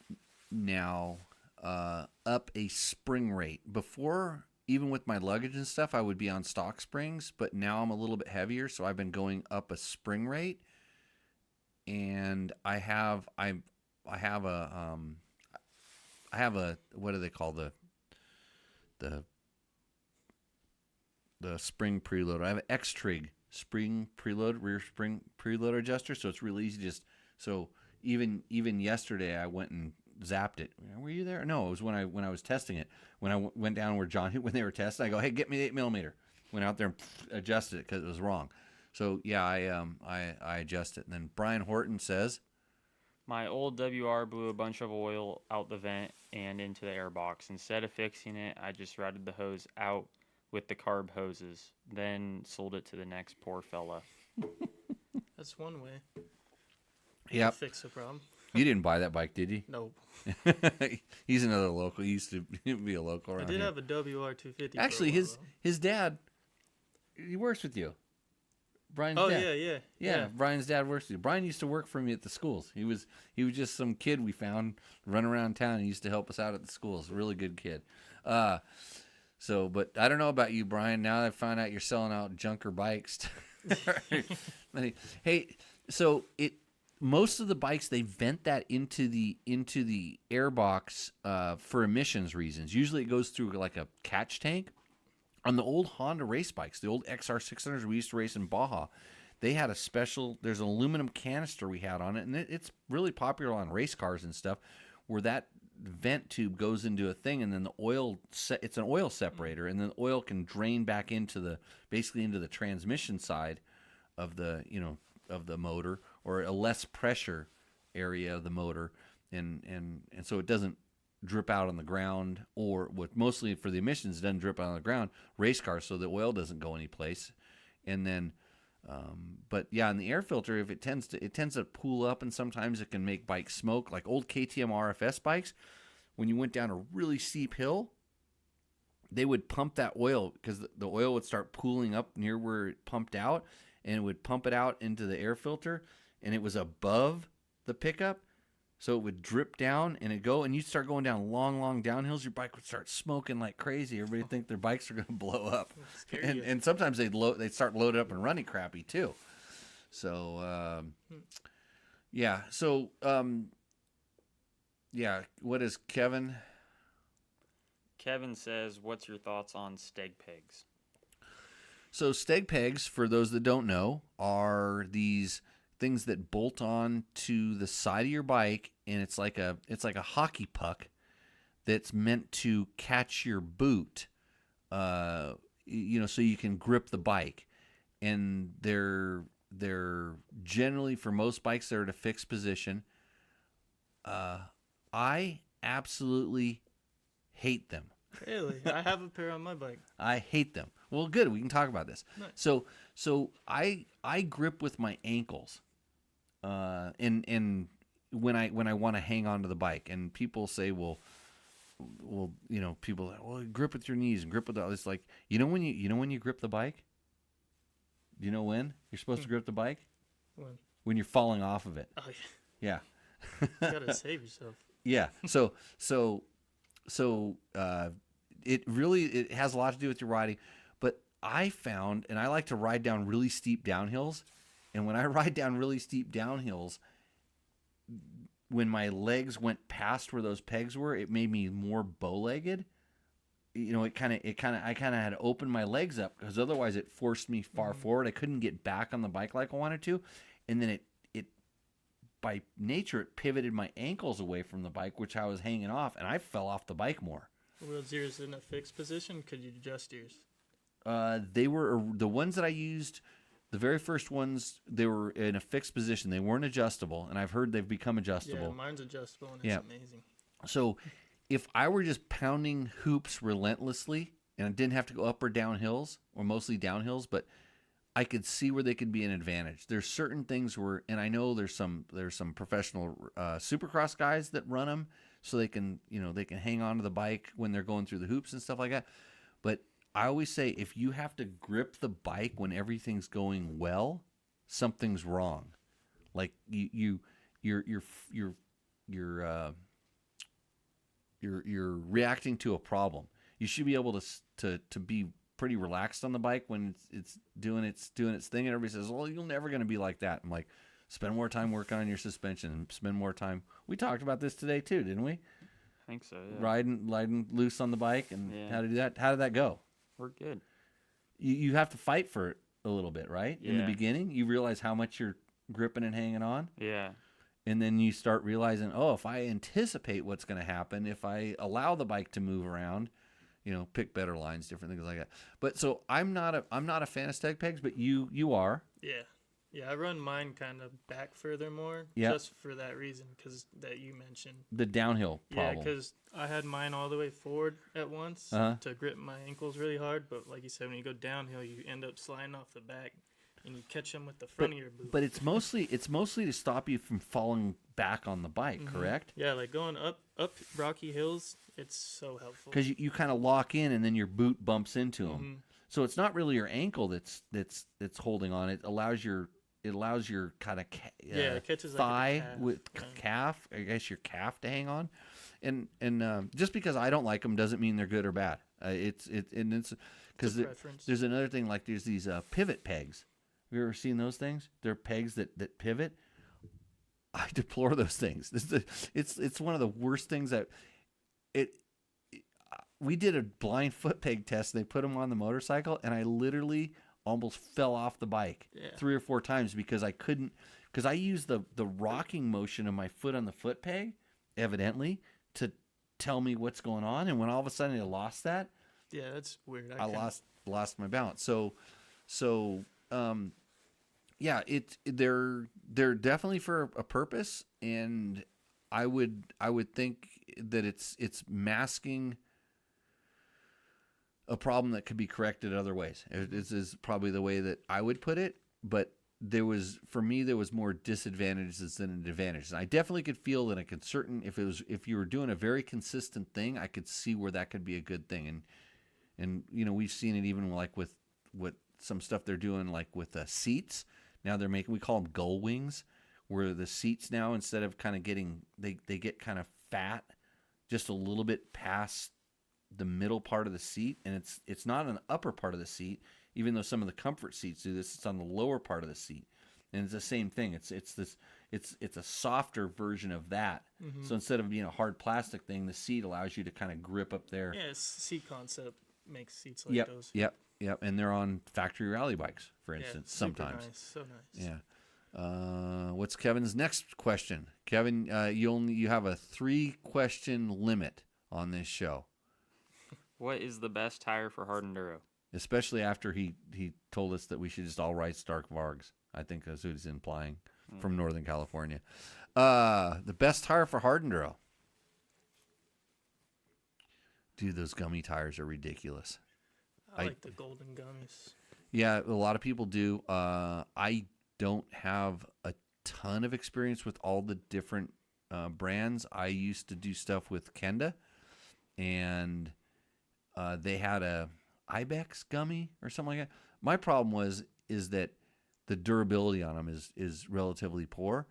now, up a spring rate. Before, even with my luggage and stuff, I would be on stock springs, but now I'm a little bit heavier, so I've been going up a spring rate. And I have a what do they call the spring preload? I have an X-Trig spring preload, rear spring preload adjuster, so it's really easy. So even yesterday I went and zapped it. Were you there? No, it was when I was testing it. When I went down when they were testing, I go, hey, get me the 8mm. Went out there and adjusted it because it was wrong. So yeah, I adjust it. And then Brian Horton says, my old WR blew a bunch of oil out the vent and into the airbox. Instead of fixing it, I just routed the hose out with the carb hoses, then sold it to the next poor fella. That's one way. Yep. To fix the problem. You didn't buy that bike, did you? Nope. He's another local. He used to be a local around I did here. have a WR250. Actually, his dad, he works with you. Brian's oh, dad. Yeah, Brian's dad works with you. Brian used to work for me at the schools. He was just some kid we found running around town. He used to help us out at the schools. Really good kid. But I don't know about you, Brian. Now that I found out you're selling out junker bikes. Hey, so most of the bikes, they vent that into the airbox for emissions reasons. Usually it goes through like a catch tank. On the old Honda race bikes, the old XR600s we used to race in Baja, they had there's an aluminum canister we had on it, and it's really popular on race cars and stuff, where that vent tube goes into a thing, and then it's an oil separator, and then oil can drain back into the transmission side of the motor, or a less pressure area of the motor, and so it doesn't drip out on the ground, or mostly for the emissions, it doesn't drip out on the ground, race cars, so the oil doesn't go anyplace. And then but yeah, in the air filter, if it tends to pool up, and sometimes it can make bikes smoke. Like old KTM RFS bikes, when you went down a really steep hill, they would pump that oil, because the oil would start pooling up near where it pumped out, and it would pump it out into the air filter, and it was above the pickup. So it would drip down, and you'd start going down long downhills. Your bike would start smoking like crazy. Everybody would think their bikes are going to blow up. And sometimes they'd start loaded up and running crappy too. So, yeah. So, yeah. What is Kevin? Kevin says, what's your thoughts on steg pegs? So steg pegs, for those that don't know, are these things that bolt on to the side of your bike, and it's like a hockey puck that's meant to catch your boot, so you can grip the bike. And they're generally, for most bikes, they're at a fixed position. I absolutely hate them. Really? I have a pair on my bike. I hate them. Well, good. We can talk about this. Nice. So I grip with my ankles. And when I want to hang on to the bike, and people say, well, well, people, well, grip with your knees and grip with all this. Like, when you grip the bike, do you know when you're supposed to grip the bike? When you're falling off of it. Oh, Yeah. you gotta save yourself. Yeah. So it has a lot to do with your riding, but I found, and I like to ride down really steep downhills, and when I ride down really steep downhills, when my legs went past where those pegs were, it made me more bow-legged. I kind of had to open my legs up because otherwise it forced me far forward. I couldn't get back on the bike like I wanted to, and then it by nature it pivoted my ankles away from the bike, which I was hanging off, and I fell off the bike more. Was yours in a fixed position? Could you adjust yours? They were the ones that I used. The very first ones, they were in a fixed position. They weren't adjustable, and I've heard they've become adjustable. Yeah, mine's adjustable, and it's amazing. So if I were just pounding hoops relentlessly, and I didn't have to go up or down hills, or mostly down hills, but I could see where they could be an advantage. There's certain things where, and I know there's some professional supercross guys that run them, so they can hang on to the bike when they're going through the hoops and stuff like that. But I always say, if you have to grip the bike when everything's going well, something's wrong. Like you're reacting to a problem. You should be able to be pretty relaxed on the bike when it's doing its thing, and everybody says, "Well, you're never going to be like that." I'm like, spend more time working on your suspension, and spend more time. We talked about this today too, didn't we? I think so. Yeah. Riding loose on the bike and how to do that. How did that go? We're good. You have to fight for it a little bit, right? In the beginning, you realize how much you're gripping and hanging on. Yeah. And then you start realizing, if I anticipate what's going to happen, if I allow the bike to move around, pick better lines, different things like that. But so I'm not a fan of steg pegs, but you are. Yeah. Yeah, I run mine kind of back furthermore, just for that reason, because that you mentioned. The downhill problem. Yeah, because I had mine all the way forward at once to grip my ankles really hard, but like you said, when you go downhill, you end up sliding off the back, and you catch them with the front of your boot. But it's mostly to stop you from falling back on the bike, correct? Yeah, like going up rocky hills, it's so helpful. Because you kind of lock in, and then your boot bumps into them. So it's not really your ankle that's holding on. It allows your kind of thigh like with calf, I guess your calf to hang on, and just because I don't like them doesn't mean they're good or bad. It's because there's another thing, like there's these pivot pegs. Have you ever seen those things? They're pegs that pivot. I deplore those things. It's one of the worst things that we did a blind foot peg test. And they put them on the motorcycle, and I literally almost fell off the bike 3 or 4 times because I couldn't, because I used the rocking motion of my foot on the foot peg, evidently, to tell me what's going on. And when all of a sudden I lost that, that's weird. I lost my balance. They're definitely for a purpose, and I would think that it's masking a problem that could be corrected other ways. This is probably the way that I would put it, but there was more disadvantages than advantages. And I definitely could feel that if you were doing a very consistent thing, I could see where that could be a good thing. And we've seen it even like with some stuff they're doing, like with seats. Now we call them gull wings, where the seats now, instead of kind of they get kind of fat just a little bit past the middle part of the seat, and it's not an upper part of the seat, even though some of the comfort seats do this. It's on the lower part of the seat, and it's the same thing. It's a softer version of that. So instead of being a hard plastic thing, the seat allows you to kind of grip up there. Yeah, seat concept makes seats like those. Yep, and they're on factory rally bikes, for instance, sometimes. Nice. So nice. Yeah. What's Kevin's next question? Kevin, you have a 3-question limit on this show. What is the best tire for hard enduro? Especially after he told us that we should just all ride Stark Vargs. I think that's what he's implying, from Northern California. The best tire for hard enduro. Dude, those gummy tires are ridiculous. I like the golden gummies. Yeah, a lot of people do. I don't have a ton of experience with all the different brands. I used to do stuff with Kenda, and they had a Ibex gummy or something like that. My problem is that the durability on them is relatively poor.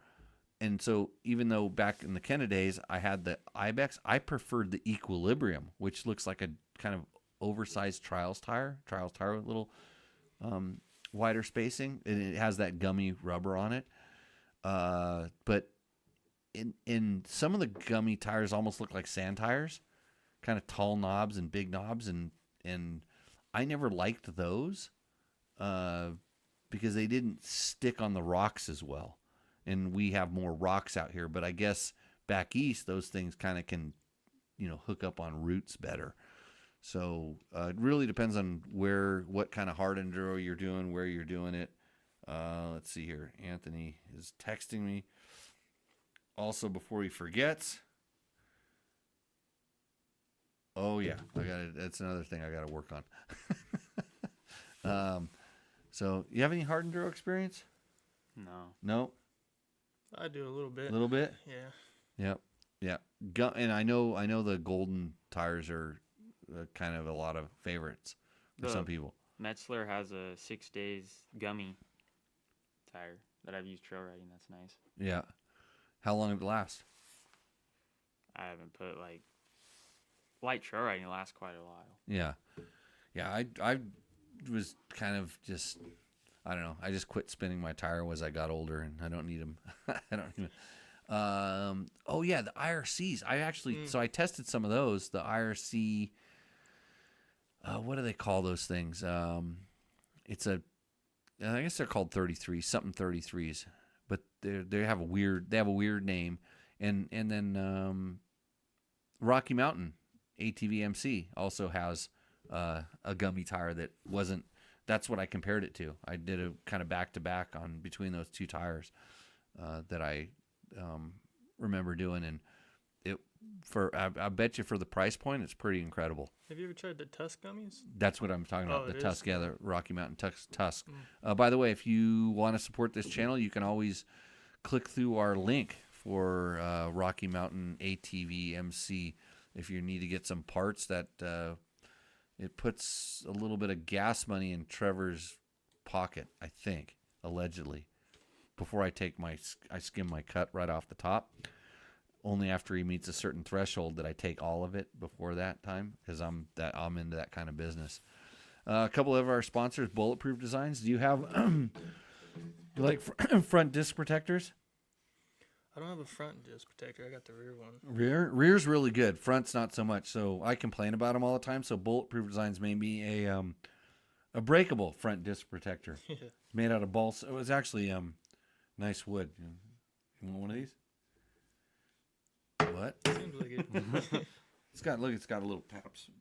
And so even though back in the Kenna days I had the Ibex, I preferred the Equilibrium, which looks like a kind of oversized trials tire with little wider spacing, and it has that gummy rubber on it. But in some of the gummy tires almost look like sand tires, kind of tall knobs and big knobs, and I never liked those because they didn't stick on the rocks as well. And we have more rocks out here, but I guess back east those things kind of can, hook up on roots better. So it really depends on what kind of hard enduro you're doing, where you're doing it. Let's see here. Anthony is texting me. Also, before he forgets, oh yeah, that's another thing I got to work on. So you have any hard enduro experience? No. I do a little bit. A little bit. Yeah. Yep. And I know the golden tires are kind of a lot of favorites for some people. Metzler has a 6 days gummy tire that I've used trail riding. That's nice. Yeah. How long did it last? I haven't put light trail riding lasts quite a while. Yeah. I was kind of just, I don't know. I just quit spinning my tire as I got older, and I don't need them. I don't even. Oh yeah, the IRCs. I actually so I tested some of those. The IRC. What do they call those things? It's I guess they're called 33, something 33s, but they have a weird name, and then Rocky Mountain ATV MC also has a gummy tire that wasn't. That's what I compared it to. I did a kind of back to back on between those two tires that I remember doing, and I bet you for the price point, it's pretty incredible. Have you ever tried the Tusk gummies? That's what I'm talking about. Oh, The it Tusk, is? yeah, the Rocky Mountain Tusk. By the way, if you want to support this channel, you can always click through our link for Rocky Mountain ATV MC if you need to get some parts that it puts a little bit of gas money in Trevor's pocket, I think, allegedly. Before I skim my cut right off the top. Only after he meets a certain threshold that I take all of it before that time, because I'm into that kind of business. A couple of our sponsors, Bulletproof Designs. Do you have you like front disc protectors? I don't have a front disc protector. I got the rear one. Rear's really good. Front's not so much. So I complain about them all the time. So Bulletproof Designs made me a breakable front disc protector. Yeah. Made out of balsa. It was actually nice wood. You want one of these? What? Seems like it. It's got a little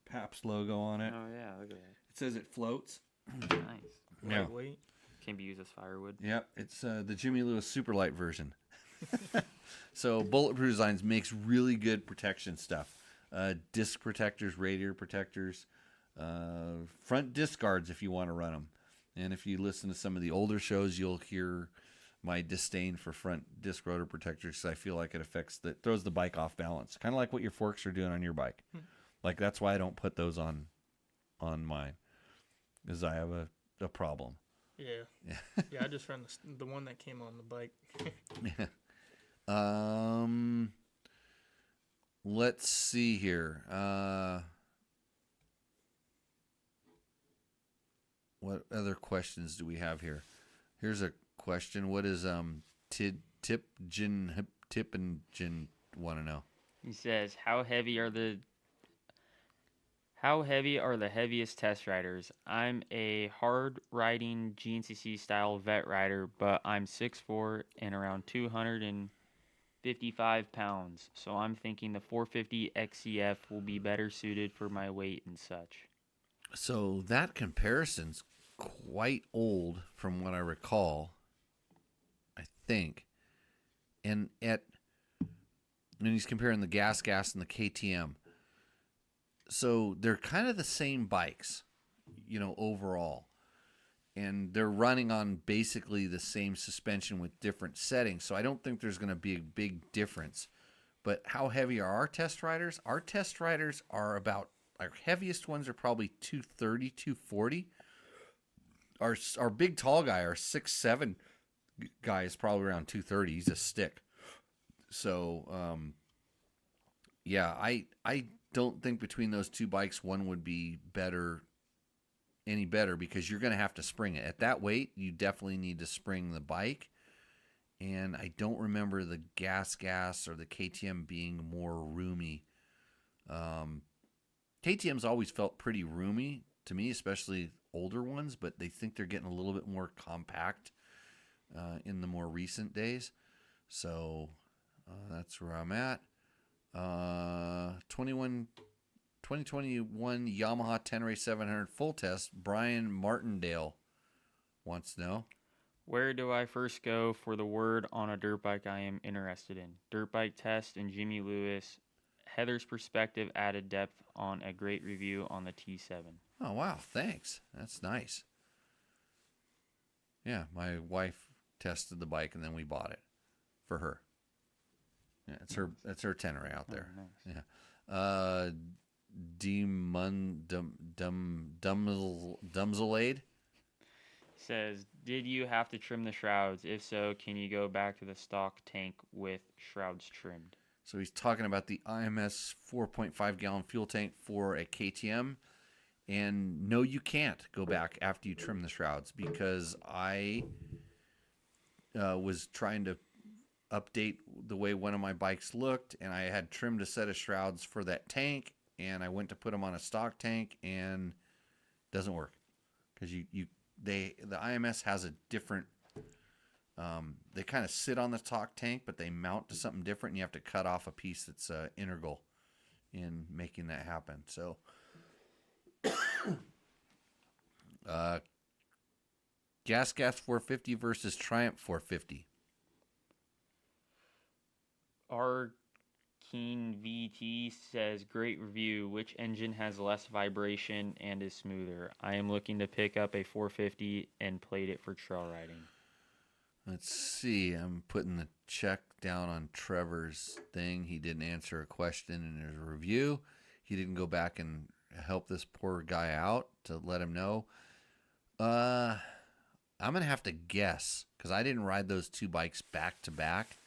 Paps logo on it. Oh yeah, look at that. It says it floats. Nice. Yeah. Lightweight. Can be used as firewood. Yep, it's the Jimmy Lewis Superlight version. So Bulletproof Designs makes really good protection stuff. Disc protectors, radiator protectors, front disc guards if you want to run them. And if you listen to some of the older shows, you'll hear my disdain for front disc rotor protectors because I feel like it throws the bike off balance. Kind of like what your forks are doing on your bike. Like that's why I don't put those on mine, because I have a problem. Yeah. Yeah, I just ran the one that came on the bike. Let's see here. What other questions do we have here? Here's a question. What is Tip and Jin want to know? He says, How heavy are the heaviest test riders? I'm a hard riding GNCC style vet rider, but I'm 6'4" and around 255 pounds. So I'm thinking the 450 XCF will be better suited for my weight and such. So that comparison's quite old from what I recall, I think. And he's comparing the gas and the KTM. So they're kind of the same bikes, overall. And they're running on basically the same suspension with different settings. So I don't think there's going to be a big difference But how heavy are our test riders? Our test riders are about, our heaviest ones are probably 230, 240. Our big tall guy, our 6'7" guy is probably around 230. He's a stick. So, yeah, I don't think between those two bikes one would be any better because you're going to have to spring it. At that weight, you definitely need to spring the bike. And I don't remember the gas or the KTM being more roomy. KTM's always felt pretty roomy to me, especially older ones, but they think they're getting a little bit more compact in the more recent days. So that's where I'm at. 2021 Yamaha Tenere 700 full test. Brian Martindale wants to know. Where do I first go for the word on a dirt bike I am interested in? Dirt bike test and Jimmy Lewis. Heather's perspective added depth on a great review on the T7. Oh, wow. Thanks. That's nice. Yeah, my wife tested the bike and then we bought it for her. Yeah, it's her Tenere out there. Oh, nice. Yeah. Dumzelade Says, did you have to trim the shrouds? If so, can you go back to the stock tank with shrouds trimmed? So he's talking about the IMS 4.5 gallon fuel tank for a KTM. And no, you can't go back after you trim the shrouds because I was trying to update the way one of my bikes looked, and I had trimmed a set of shrouds for that tank, and I went to put them on a stock tank, and it doesn't work because the IMS has a different. They kind of sit on the stock tank, but they mount to something different, and you have to cut off a piece that's integral in making that happen. So, Gas 450 versus Triumph 450. R Keen VT says, great review. Which engine has less vibration and is smoother? I am looking to pick up a 450 and played it for trail riding. Let's see. I'm putting the check down on Trevor's thing. He didn't answer a question in his review. He didn't go back and help this poor guy out to let him know. I'm going to have to guess because I didn't ride those two bikes back to back.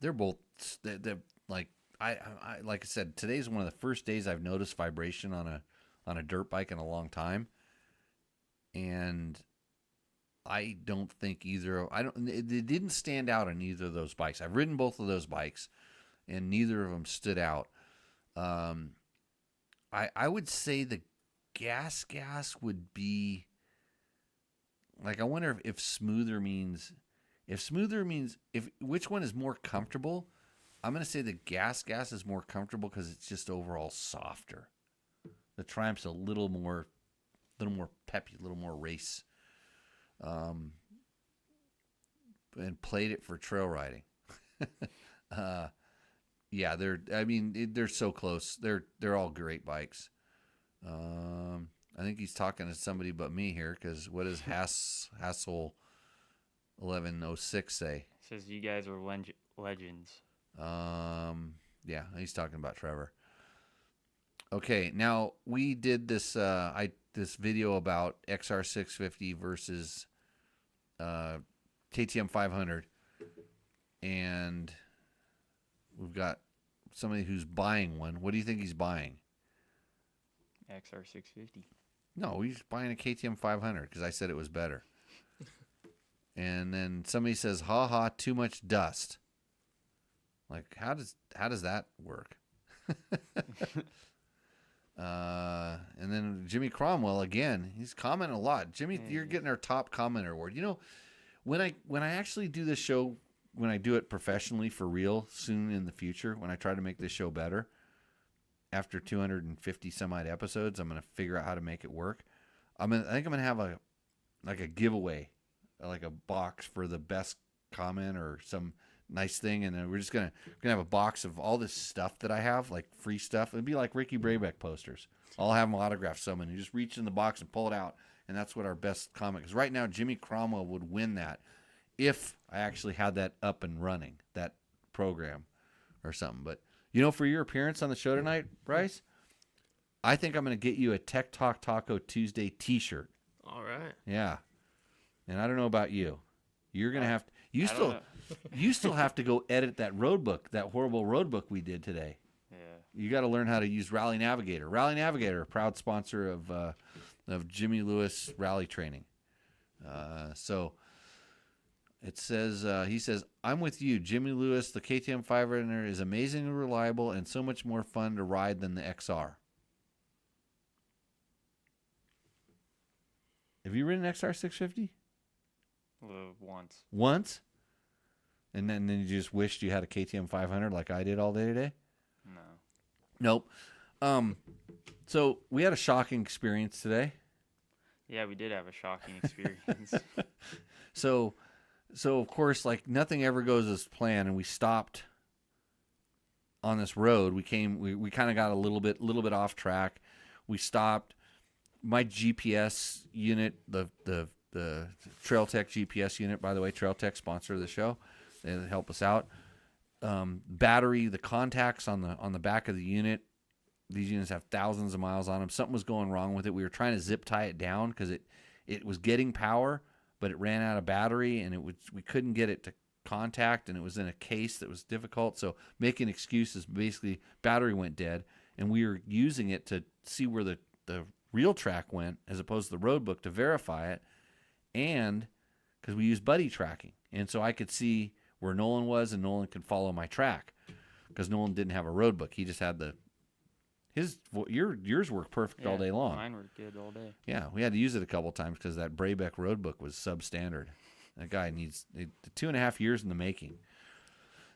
They're both they're like I like I said, today's one of the first days I've noticed vibration on a dirt bike in a long time. And I don't think it didn't stand out on either of those bikes. I've ridden both of those bikes and neither of them stood out. I would say the gas would be like, I wonder if smoother means which one is more comfortable. I'm going to say the gas is more comfortable because it's just overall softer. The Triumph's a little more peppy, a little more race. And played it for trail riding. Yeah, they're so close. They're all great bikes. I think he's talking to somebody but me here because what does Hassel 1106 say? Says you guys are legends. Yeah, he's talking about Trevor. Okay, now we did this this video about XR650 versus KTM 500, and we've got somebody who's buying one. What do you think he's buying? XR650. No, he's buying a KTM 500 because I said it was better. And then somebody says, "Ha ha, too much dust." Like, how does that work? And then Jimmy Cromwell again. He's commenting a lot. Jimmy, you're getting our top commenter award. You know, when I actually do this show, when I do it professionally for real soon in the future, when I try to make this show better, after 250 some odd episodes, I'm gonna figure out how to make it work. I think I'm gonna have a giveaway, like a box for the best comment or some nice thing, and then we're just gonna have a box of all this stuff that I have, like free stuff. It'd be like Ricky Brabeck posters. I'll have them autographed. Someone you just reach in the box and pull it out, and that's what our best comment. Because right now, Jimmy Cromwell would win that if I actually had that up and running, that program or something. But, you know, for your appearance on the show tonight, Bryce, I think I'm going to get you a Tech Talk Taco Tuesday t-shirt. All right. Yeah. And I don't know about you. You're going to have to, you I don't still, know. you still have to go edit that road book, that horrible road book we did today. Yeah. You got to learn how to use Rally Navigator. Rally Navigator, proud sponsor of Jimmy Lewis Rally Training. So it says, he says, I'm with you. Jimmy Lewis, the KTM 500 is amazingly reliable and so much more fun to ride than the XR. Have you ridden XR 650? Once. Once? And then you just wished you had a KTM 500 like I did all day today? No. Nope. So we had a shocking experience today. Yeah, we did have a shocking experience. So of course, like nothing ever goes as planned, and we stopped on this road. We kind of got a little bit off track. We stopped. My GPS unit, the Trail Tech GPS unit, by the way, Trail Tech sponsor of the show, they help us out. Battery, the contacts on the back of the unit. These units have thousands of miles on them. Something was going wrong with it. We were trying to zip tie it down because it was getting power, but it ran out of battery, and we couldn't get it to contact, and it was in a case that was difficult. So making excuses, basically battery went dead, and we were using it to see where the real track went as opposed to the road book to verify it, and because we used buddy tracking, and so I could see where Nolan was, and Nolan could follow my track because Nolan didn't have a road book. He just had yours worked perfect all day long. Mine worked good all day. Yeah, we had to use it a couple times because that Brabeck road book was substandard. That guy needs 2.5 years in the making.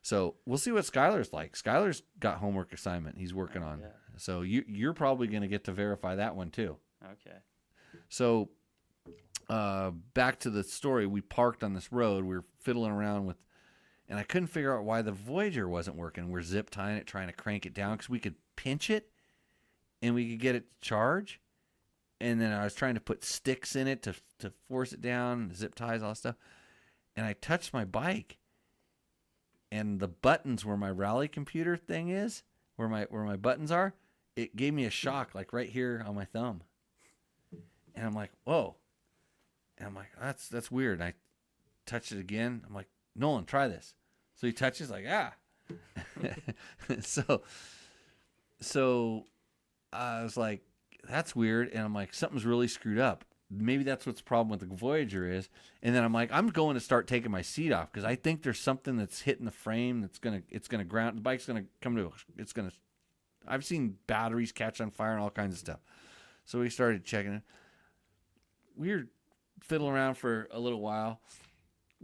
So we'll see what Skylar's like. Skylar's got homework assignment he's working on. Yeah. So you're probably going to get to verify that one too. Okay. So back to the story. We parked on this road. We were fiddling around with, and I couldn't figure out why the Voyager wasn't working. We're zip tying it, trying to crank it down because we could pinch it and we could get it to charge. And then I was trying to put sticks in it to force it down, zip ties, all that stuff. And I touched my bike, and the buttons where my rally computer thing is, where my buttons are, it gave me a shock, like right here on my thumb. And I'm like, whoa. And I'm like, that's weird. And I touched it again. I'm like, Nolan, try this. So he touches, like, So I was like, that's weird. And I'm like, something's really screwed up. Maybe that's what's the problem with the Voyager is. And then I'm like, I'm going to start taking my seat off because I think there's something that's hitting the frame it's gonna ground. The bike's gonna I've seen batteries catch on fire and all kinds of stuff. So we started checking it. We were fiddling around for a little while.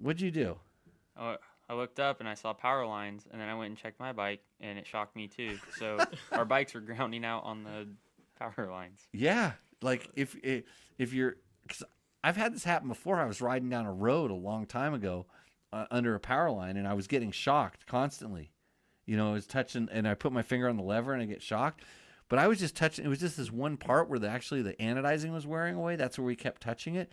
What'd you do? I looked up and I saw power lines, and then I went and checked my bike, and it shocked me too. So our bikes were grounding out on the power lines. Yeah, like if you're, because I've had this happen before. I was riding down a road a long time ago under a power line, and I was getting shocked constantly. You know, I was touching, and I put my finger on the lever, and I get shocked. But I was just touching. It was just this one part where actually the anodizing was wearing away. That's where we kept touching it.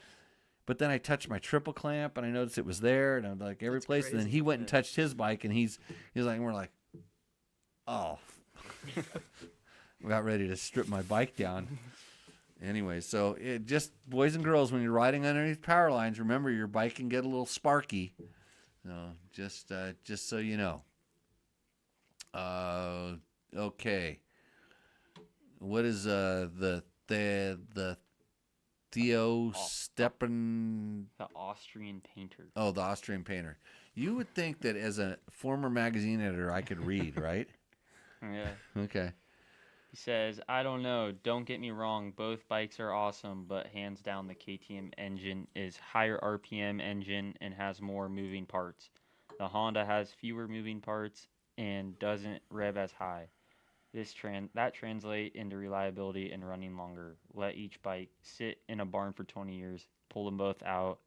But then I touched my triple clamp, and I noticed it was there, and I'm like every place. And then he went and touched his bike, and he's like, and we're like, oh, we got ready to strip my bike down. Anyway, so it just, boys and girls, when you're riding underneath power lines, remember your bike can get a little sparky. So just so you know. Okay. What is the Theo Steppen? The Austrian painter. Oh, the Austrian painter. You would think that as a former magazine editor, I could read, right? Yeah. Okay. He says, I don't know. Don't get me wrong. Both bikes are awesome, but hands down the KTM engine is higher RPM engine and has more moving parts. The Honda has fewer moving parts and doesn't rev as high. That translate into reliability and running longer. Let each bike sit in a barn for 20 years, pull them both out,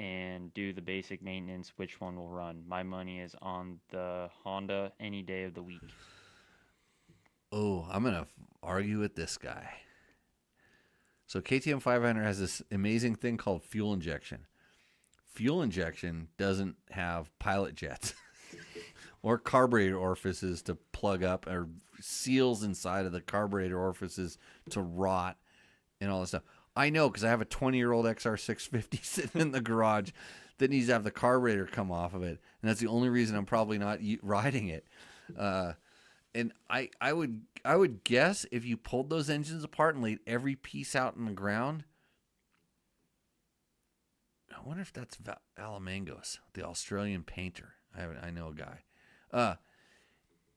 and do the basic maintenance. Which one will run? My money is on the Honda any day of the week. Oh, I'm going to argue with this guy. So KTM 500 has this amazing thing called fuel injection. fuel injection doesn't have pilot jets or carburetor orifices to plug up or seals inside of the carburetor orifices to rot and all this stuff. I know because I have a 20-year-old XR650 sitting in the garage that needs to have the carburetor come off of it, and that's the only reason I'm probably not riding it. And I would guess if you pulled those engines apart and laid every piece out in the ground, I wonder if that's Alamangos, the Australian painter. I know a guy.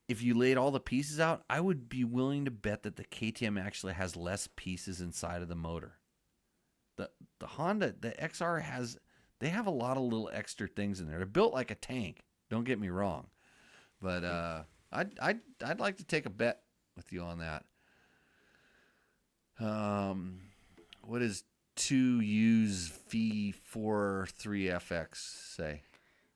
If you laid all the pieces out, I would be willing to bet that the KTM actually has less pieces inside of the motor. The Honda, the XR they have a lot of little extra things in there. They're built like a tank. Don't get me wrong, but I'd like to take a bet with you on that. What does 2U's V43FX say?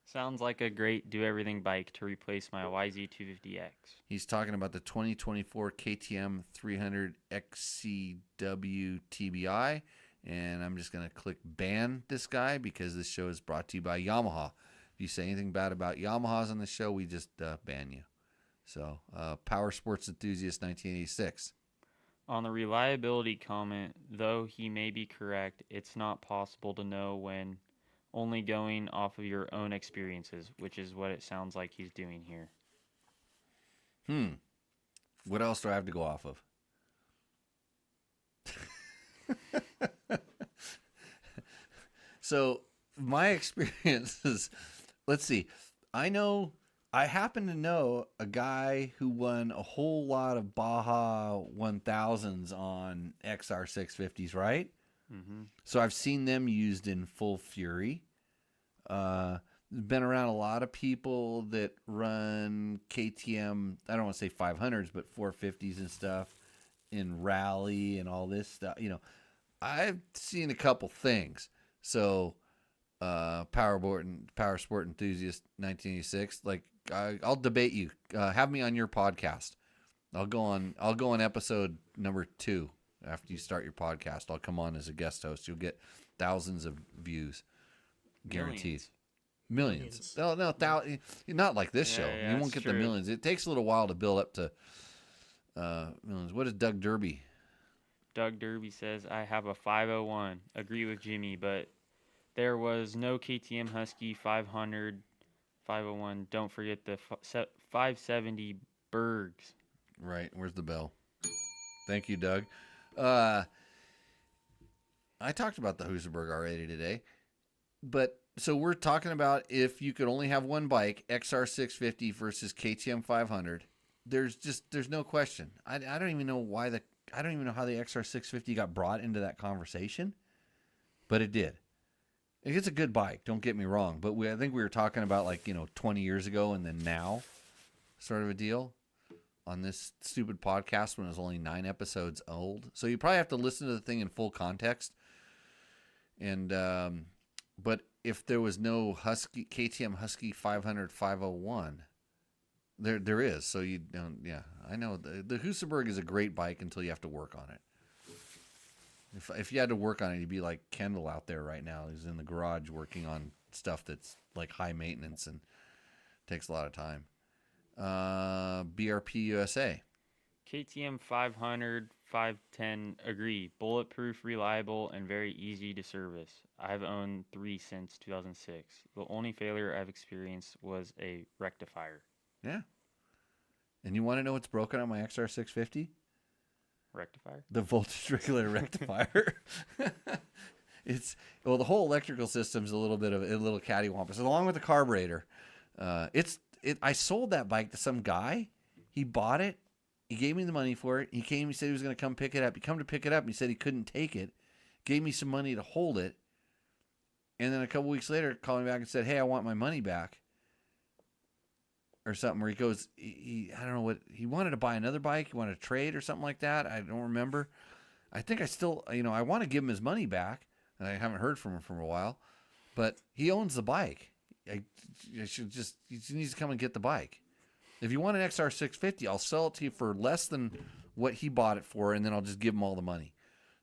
Sounds like a great do-everything bike to replace my YZ250X. He's talking about the 2024 KTM 300 XCW TBI, and I'm just going to click ban this guy because this show is brought to you by Yamaha. If you say anything bad about Yamahas on the show, we just ban you. So, Power Sports Enthusiast 1986. On the reliability comment, though he may be correct, it's not possible to know when, only going off of your own experiences, which is what it sounds like he's doing here. What else do I have to go off of? So, my experiences, let's see. I happen to know a guy who won a whole lot of Baja 1000s on XR650s, right? Mm-hmm. So I've seen them used in full fury. Been around a lot of people that run KTM, I don't want to say 500s, but 450s and stuff in rally and all this stuff. You know, I've seen a couple things. So, Power Sport Enthusiast 1986, like, I'll debate you. Have me on your podcast. I'll go on episode number 2 after you start your podcast. I'll come on as a guest host. You'll get thousands of views, guaranteed. Millions. No, not like this show. Yeah, You won't get the millions. It takes a little while to build up to millions. What is Doug Derby? Doug Derby says, I have a 501. Agree with Jimmy, but there was no KTM Husky 500, 501. Don't forget the 570 Bergs. Right. Where's the bell? Thank you, Doug. I talked about the Husaberg already today, but so we're talking about if you could only have one bike, XR650 versus KTM 500. There's no question. I don't even know I don't even know how the XR650 got brought into that conversation, but it did. It's a good bike, don't get me wrong, but I think we were talking about 20 years ago and then now sort of a deal on this stupid podcast when it was only 9 episodes old. So you probably have to listen to the thing in full context. And but if there was no KTM Husky 500 501, there is. So you don't. Yeah, I know the Husaberg is a great bike until you have to work on it. If you had to work on it, you'd be like Kendall out there right now. He's in the garage working on stuff that's like high maintenance and takes a lot of time. BRP USA. KTM 500, 510, agree. Bulletproof, reliable, and very easy to service. I've owned 3 since 2006. The only failure I've experienced was a rectifier. Yeah. And you want to know what's broken on my XR650? Rectifier? The voltage regulator rectifier. The whole electrical system's a little cattywampus, along with the carburetor. I sold that bike to some guy. He bought it. He gave me the money for it. He came. He said he was going to come pick it up. He come to pick it up. And he said he couldn't take it. Gave me some money to hold it. And then a couple weeks later, called me back and said, "Hey, I want my money back." Or something where he goes, I don't know what, he wanted to buy another bike. He wanted to trade or something like that. I don't remember. I think I still, I want to give him his money back. And I haven't heard from him for a while. But he owns the bike. He needs to come and get the bike. If you want an XR650, I'll sell it to you for less than what he bought it for. And then I'll just give him all the money.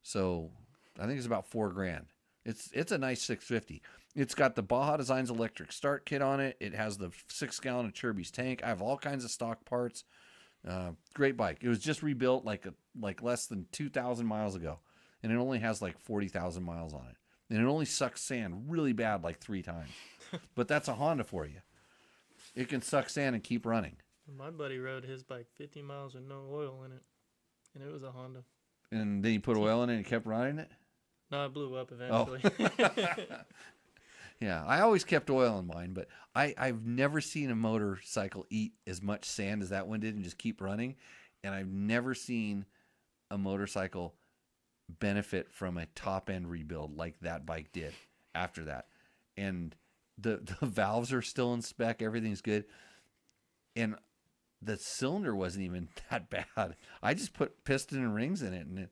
So I think it's about $4,000. It's a nice 650. It's got the Baja Designs electric start kit on it. It has the 6-gallon of Chirby's tank. I have all kinds of stock parts. Great bike. It was just rebuilt like less than 2,000 miles ago, and it only has like 40,000 miles on it. And it only sucks sand really bad like 3 times. But that's a Honda for you. It can suck sand and keep running. My buddy rode his bike 50 miles with no oil in it, and it was a Honda. And then you put oil in it and kept riding it? No, it blew up eventually. Yeah, I always kept oil in mine, but I've never seen a motorcycle eat as much sand as that one did and just keep running. And I've never seen a motorcycle benefit from a top-end rebuild like that bike did after that. And the valves are still in spec. Everything's good. And the cylinder wasn't even that bad. I just put piston and rings in it, and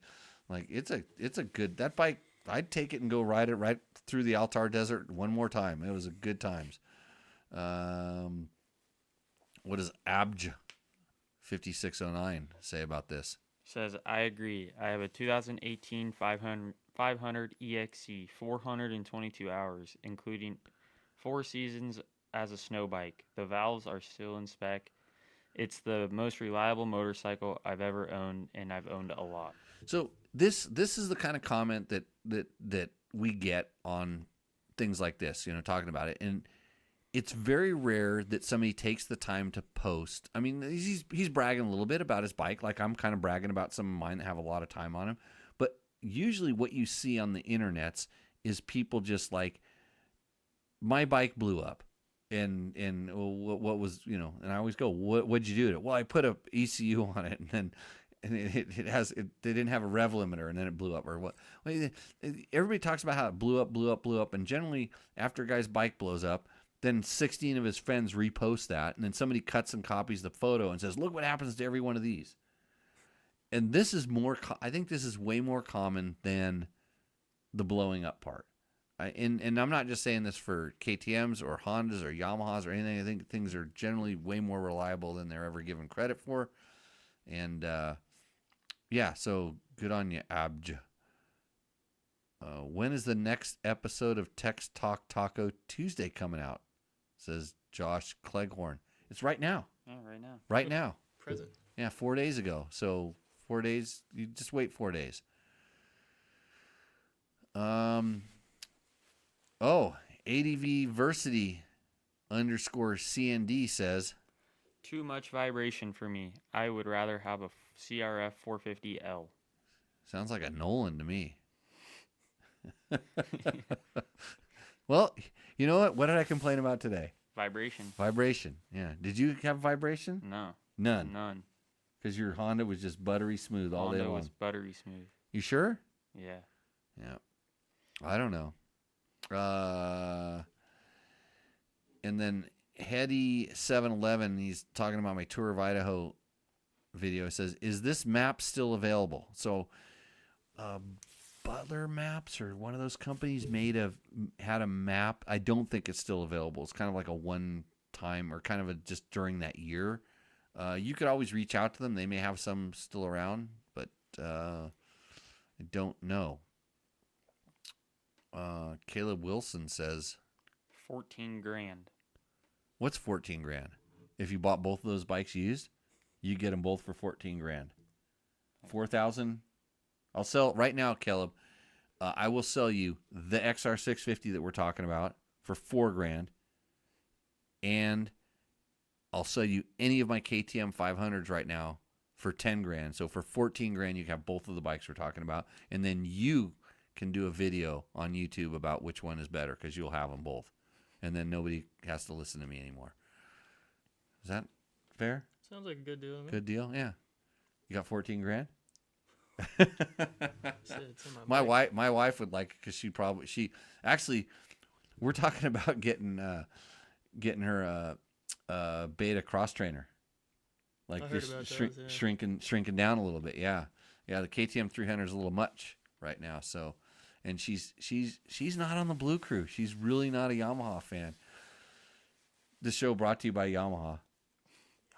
it's a good, that bike, I'd take it and go ride it right through the Altar Desert one more time. It was a good times. What does Abj 5609 say about this? Says, I agree. I have a 2018 500 EXC, 422 hours, including 4 seasons as a snow bike. The valves are still in spec. It's the most reliable motorcycle I've ever owned, and I've owned a lot. So this is the kind of comment that we get on things like this, talking about it. And it's very rare that somebody takes the time to post. I mean, he's bragging a little bit about his bike, like I'm kind of bragging about some of mine that have a lot of time on them. But usually what you see on the internets is people just like, my bike blew up. And what was, and I always go, what'd you do to it? Well, I put a ECU on it, and then they didn't have a rev limiter, and then it blew up, or what? Everybody talks about how it blew up, and generally after a guy's bike blows up, then 16 of his friends repost that, and then somebody cuts and copies the photo and says, look what happens to every one of these. And this is I think this is way more common than the blowing up part. And I'm not just saying this for KTMs or Hondas or Yamahas or anything. I think things are generally way more reliable than they're ever given credit for. And, yeah, so good on you, Abj. When is the next episode of Text Talk Taco Tuesday coming out? Says Josh Cleghorn. It's right now. Yeah, right now. Right now. Present. Yeah, 4 days ago. So 4 days. You just wait 4 days. ADV Versity _CND says, Too much vibration for me. I would rather have a CRF 450L. sounds like a Nolan to me. Well, you know what? What did I complain about today? Vibration. Vibration. Yeah. Did you have vibration? No. None. None. Because your Honda was just buttery smooth all day Honda long. was buttery smooth. You sure? Yeah. Yeah. I don't know. And then Hetty 711, he's talking about my Tour of Idaho video. He says, is this map still available? So Butler Maps or one of those companies had a map. I don't think it's still available. It's kind of like a one time or kind of just during that year. You could always reach out to them. They may have some still around, but I don't know. Caleb Wilson says, 14 grand. what's 14 grand? If you bought both of those bikes used, you get them both for 14 grand. 4,000. I'll sell right now, Caleb. I will sell you the XR650 that we're talking about for 4 grand. And I'll sell you any of my KTM 500s right now for 10 grand. So for 14 grand, you can have both of the bikes we're talking about. And then you can do a video on YouTube about which one is better because you'll have them both. And then nobody has to listen to me anymore. Is that fair? Sounds like a good deal to me. Good deal? Yeah. You got 14 grand? Shit, it's in My bike. wife would like it because she actually, we're talking about getting her a beta cross trainer, like I heard just about those, yeah. shrinking down a little bit. Yeah, the KTM 300 is a little much right now. So, and she's not on the Blue Crew. She's really not a Yamaha fan. This show brought to you by Yamaha.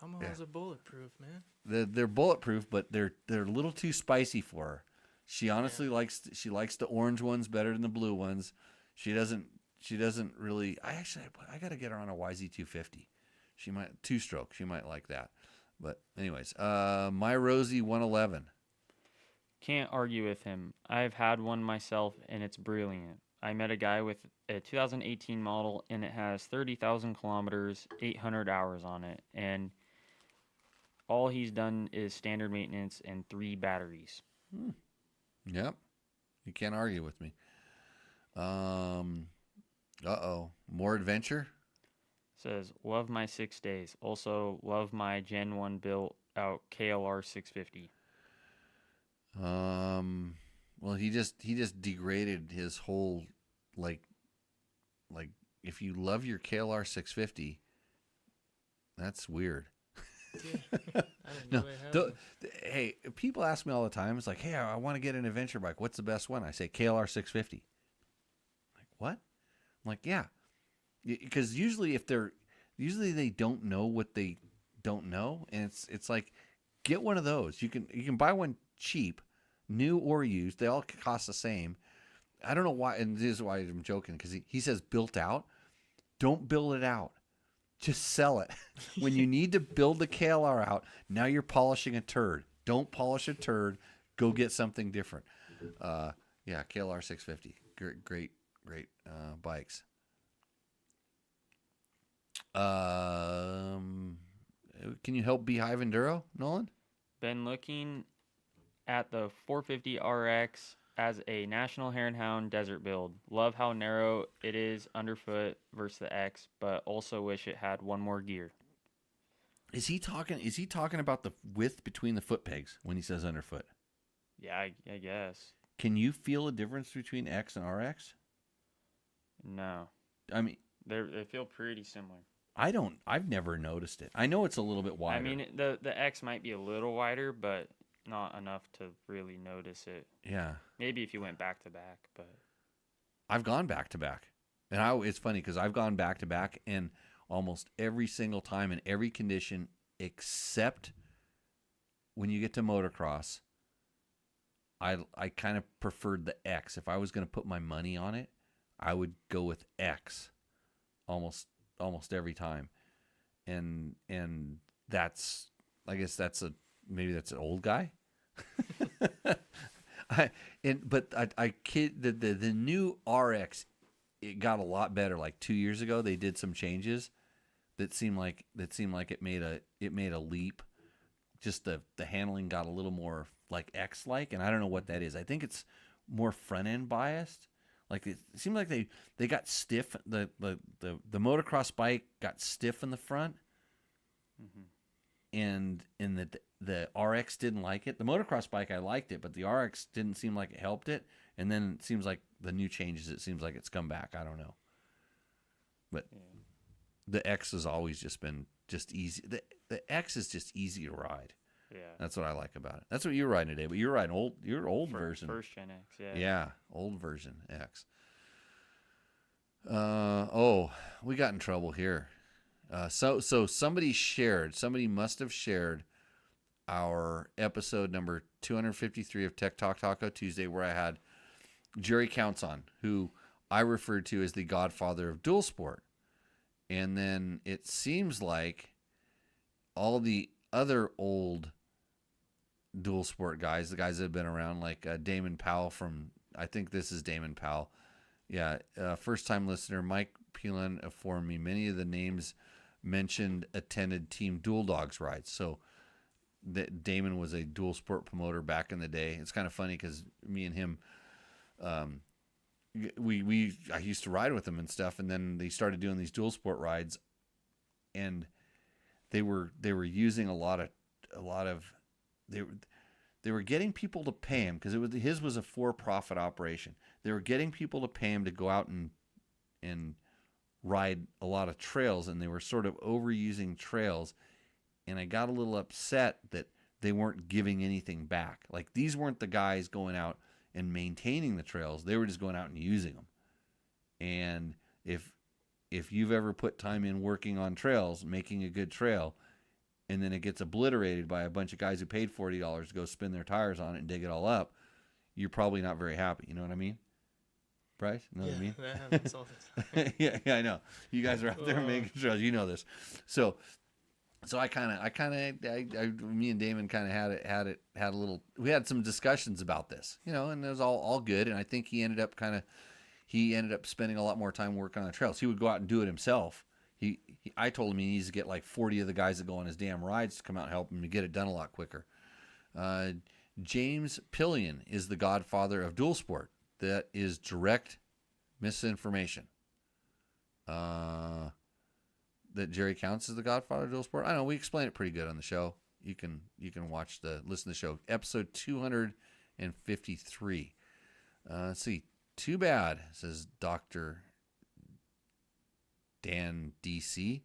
Yamahas are bulletproof, man. They're bulletproof, but they're a little too spicy for her. She honestly likes the orange ones better than the blue ones. She she doesn't really. I got to get her on a YZ250. She might 2-stroke. She might like that. But anyways, my Rosie 111. Can't argue with him. I've had one myself, and it's brilliant. I met a guy with a 2018 model, and it has 30,000 kilometers, 800 hours on it, and all he's done is standard maintenance and 3 batteries. Yep. You can't argue with me. More adventure? Says, love my 6 days. Also, love my Gen 1 built out KLR 650. Well, he just degraded his whole, like if you love your KLR 650, that's weird. I didn't No, know I had one. hey, people ask me all the time. It's like, hey, I want to get an adventure bike. What's the best one? I say KLR 650. Like, what? I'm like, yeah, because usually they don't know what they don't know, and it's like, get one of those. You can buy one cheap, new or used. They all cost the same. I don't know why, and this is why I'm joking, because he says built out. Don't build it out. Just sell it. When you need to build the KLR out, now you're polishing a turd. Don't polish a turd. Go get something different. Yeah, KLR 650. Great bikes. Can you help Beehive Enduro, Nolan? Been looking at the 450 RX as a National Hare and Hound desert build. Love how narrow it is underfoot versus the X, but also wish it had one more gear. Is he talking about the width between the foot pegs when he says underfoot? Yeah, I guess. Can you feel a difference between X and RX? No. I mean, They feel pretty similar. I've never noticed it. I know it's a little bit wider. I mean, the X might be a little wider, but not enough to really notice it. Yeah. Maybe if you went back to back, but I've gone back to back. And it's funny because I've gone back to back, and almost every single time in every condition except when you get to motocross, I kind of preferred the X. If I was going to put my money on it, I would go with X almost every time. And that's, I guess maybe that's an old guy. I kid the new RX, it got a lot better. Like 2 years ago, they did some changes that seemed like it made a leap. Just the handling got a little more like X like, and I don't know what that is. I think it's more front end biased. Like it seemed like they got stiff. The motocross bike got stiff in the front, and the RX didn't like it. The motocross bike I liked it, but the RX didn't seem like it helped it. And then it seems like the new changes, it seems like it's come back. I don't know, but the X has always just been just easy. The X is just easy to ride. yeah. That's what I like about it. That's what you're riding today, but you're riding old version. First Gen X, yeah. Yeah, old version X. We got in trouble here. So somebody must have shared our episode number 253 of Tech Talk Taco Tuesday, where I had Jerry Counts on, who I referred to as the godfather of dual sport. And then it seems like all the other old dual sport guys, the guys that have been around, like Damon Powell I think this is Damon Powell. Yeah, first time listener, Mike Peelan informed me many of the names mentioned attended Team Dual Dogs rides. So that Damon was a dual sport promoter back in the day. It's kind of funny because me and him, I used to ride with him and stuff, and then they started doing these dual sport rides, and they were using a lot of they were getting people to pay him because his was a for-profit operation. They were getting people to pay him to go out and ride a lot of trails, and they were sort of overusing trails. And I got a little upset that they weren't giving anything back. Like, these weren't the guys going out and maintaining the trails. They were just going out and using them. And if you've ever put time in working on trails, making a good trail, and then it gets obliterated by a bunch of guys who paid $40 to go spin their tires on it and dig it all up, you're probably not very happy. You know what I mean? Bryce? Know what I mean? that happens all the time. Yeah, I know. You guys are out there making trails. You know this. So me and Damon kind of had a little. We had some discussions about this, and it was all good. And I think he ended up spending a lot more time working on the trails. He would go out and do it himself. I told him he needs to get like 40 of the guys that go on his damn rides to come out and help him to get it done a lot quicker. James Pillion is the godfather of dual sport. That is direct misinformation. That Jerry counts as the godfather of dual sport. I know we explain it pretty good on the show. You can listen to the show, episode 253. Let's see. Too bad, says Dr. Dan DC.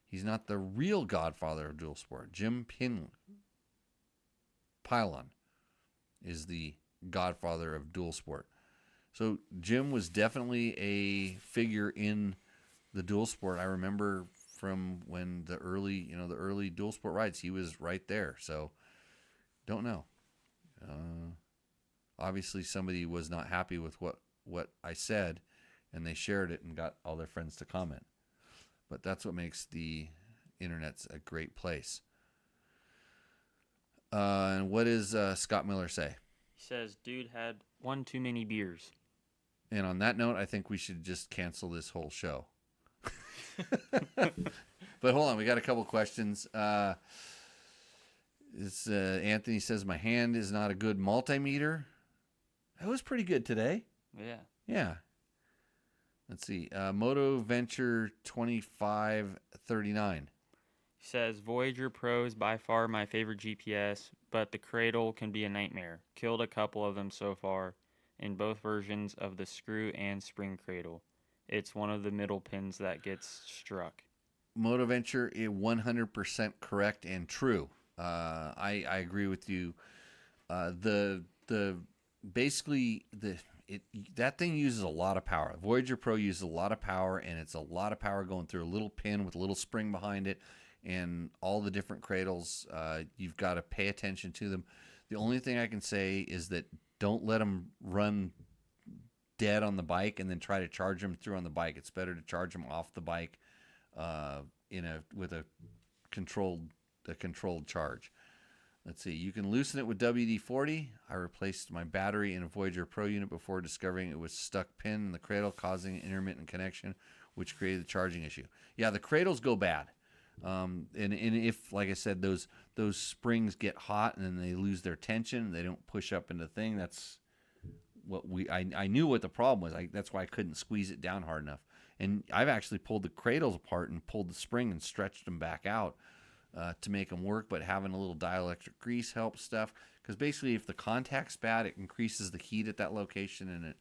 He's not the real godfather of dual sport. Jim Pylon is the godfather of dual sport. So Jim was definitely a figure in the dual sport. I remember from when the early dual sport rides, he was right there. So don't know. Obviously somebody was not happy with what I said, and they shared it and got all their friends to comment. But that's what makes the internet a great place. And what does Scott Miller say? He says, dude had one too many beers. And on that note, I think we should just cancel this whole show. But hold on, we got a couple questions. Anthony says, my hand is not a good multimeter. That was pretty good today. Yeah. Yeah. Let's see. Moto Venture 2539. He says, Voyager Pro is by far my favorite GPS, but the cradle can be a nightmare. Killed a couple of them so far in both versions of the screw and spring cradle. It's one of the middle pins that gets struck. Moto Venture is 100% correct and true. I agree with you. That thing uses a lot of power. Voyager Pro uses a lot of power, and it's a lot of power going through a little pin with a little spring behind it, and all the different cradles. You've got to pay attention to them. The only thing I can say is that don't let them run dead on the bike and then try to charge them through on the bike. It's better to charge them off the bike with a controlled charge. Let's see. You can loosen it with WD-40. I replaced my battery in a Voyager Pro unit before discovering it was stuck pin in the cradle, causing an intermittent connection, which created the charging issue. Yeah, the cradles go bad. And if, like I said, those springs get hot and then they lose their tension, they don't push up into the thing. That's what I knew what the problem was. That's why I couldn't squeeze it down hard enough. And I've actually pulled the cradles apart and pulled the spring and stretched them back out to make them work. But having a little dielectric grease helps stuff, because basically if the contact's bad, it increases the heat at that location and it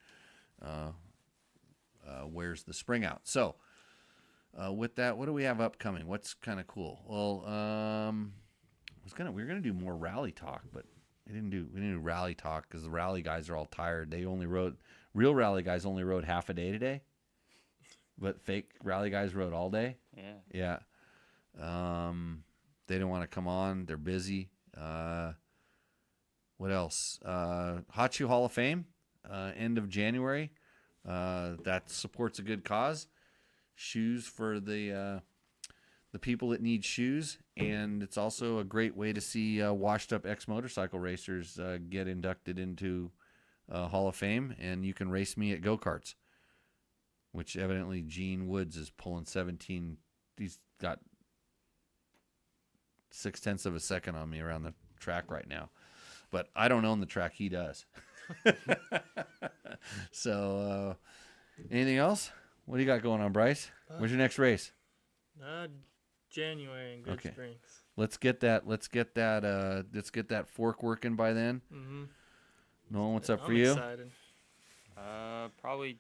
wears the spring out. So with that, what do we have upcoming? What's kind of cool? Well, we were gonna do more rally talk, but we didn't do rally talk because the rally guys are all tired. Real rally guys only rode half a day today, but fake rally guys rode all day. Yeah. They don't want to come on. They're busy. What else? Hot Shoe Hall of Fame, end of January. That supports a good cause. Shoes for the people that need shoes, and it's also a great way to see washed up ex-motorcycle racers get inducted into Hall of Fame, and you can race me at go-karts, which evidently Gene Woods is pulling 17. He's got 0.6 of a second on me around the track right now, but I don't own the track. He does. So anything else? What do you got going on, Bryce? Where's your next race? January in Good Springs. Let's get that fork working by then. Mm-hmm. Nolan, what's up for I'm you? excited. Probably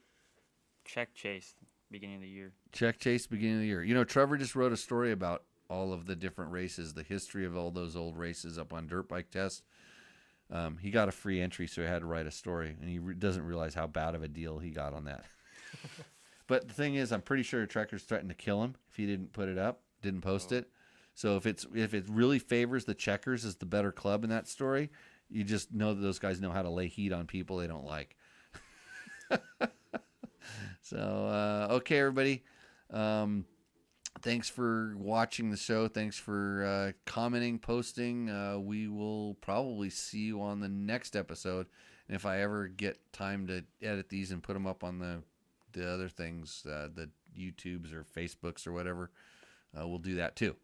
check chase beginning of the year. Check chase beginning of the year. Trevor just wrote a story about all of the different races, the history of all those old races up on Dirt Bike Test. He got a free entry, so he had to write a story, and he doesn't realize how bad of a deal he got on that. But the thing is, I'm pretty sure Trekker's threatened to kill him if he didn't post it. So if it really favors the Checkers as the better club in that story, you just know that those guys know how to lay heat on people they don't like. So, okay, everybody. Thanks for watching the show. Thanks for commenting, posting. We will probably see you on the next episode. And if I ever get time to edit these and put them up on the other things, the YouTubes or Facebooks or whatever, we'll do that too.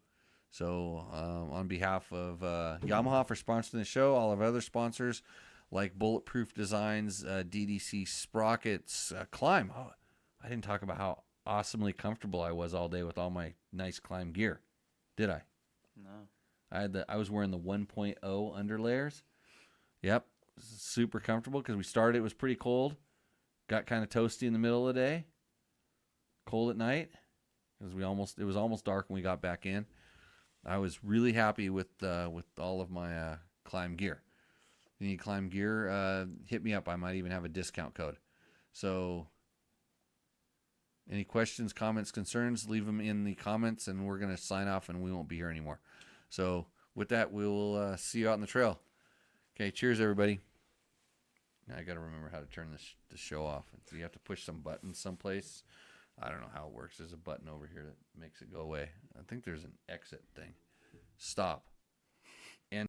So on behalf of Yamaha for sponsoring the show, all of our other sponsors like Bulletproof Designs, DDC Sprockets, Climb. Oh, I didn't talk about how awesomely comfortable I was all day with all my nice Climb gear, did I? No. I was wearing the 1.0 underlayers. Yep, super comfortable because we started. It was pretty cold. Got kind of toasty in the middle of the day. Cold at night because it was almost dark when we got back in. I was really happy with all of my Climb gear. If you need Climb gear, hit me up. I might even have a discount code. So any questions, comments, concerns, leave them in the comments, and we're going to sign off, and we won't be here anymore. So with that, we'll see you out on the trail. Okay, cheers, everybody. Now I got to remember how to turn the show off. So you have to push some buttons someplace. I don't know how it works. There's a button over here that makes it go away. I think there's an exit thing. Stop.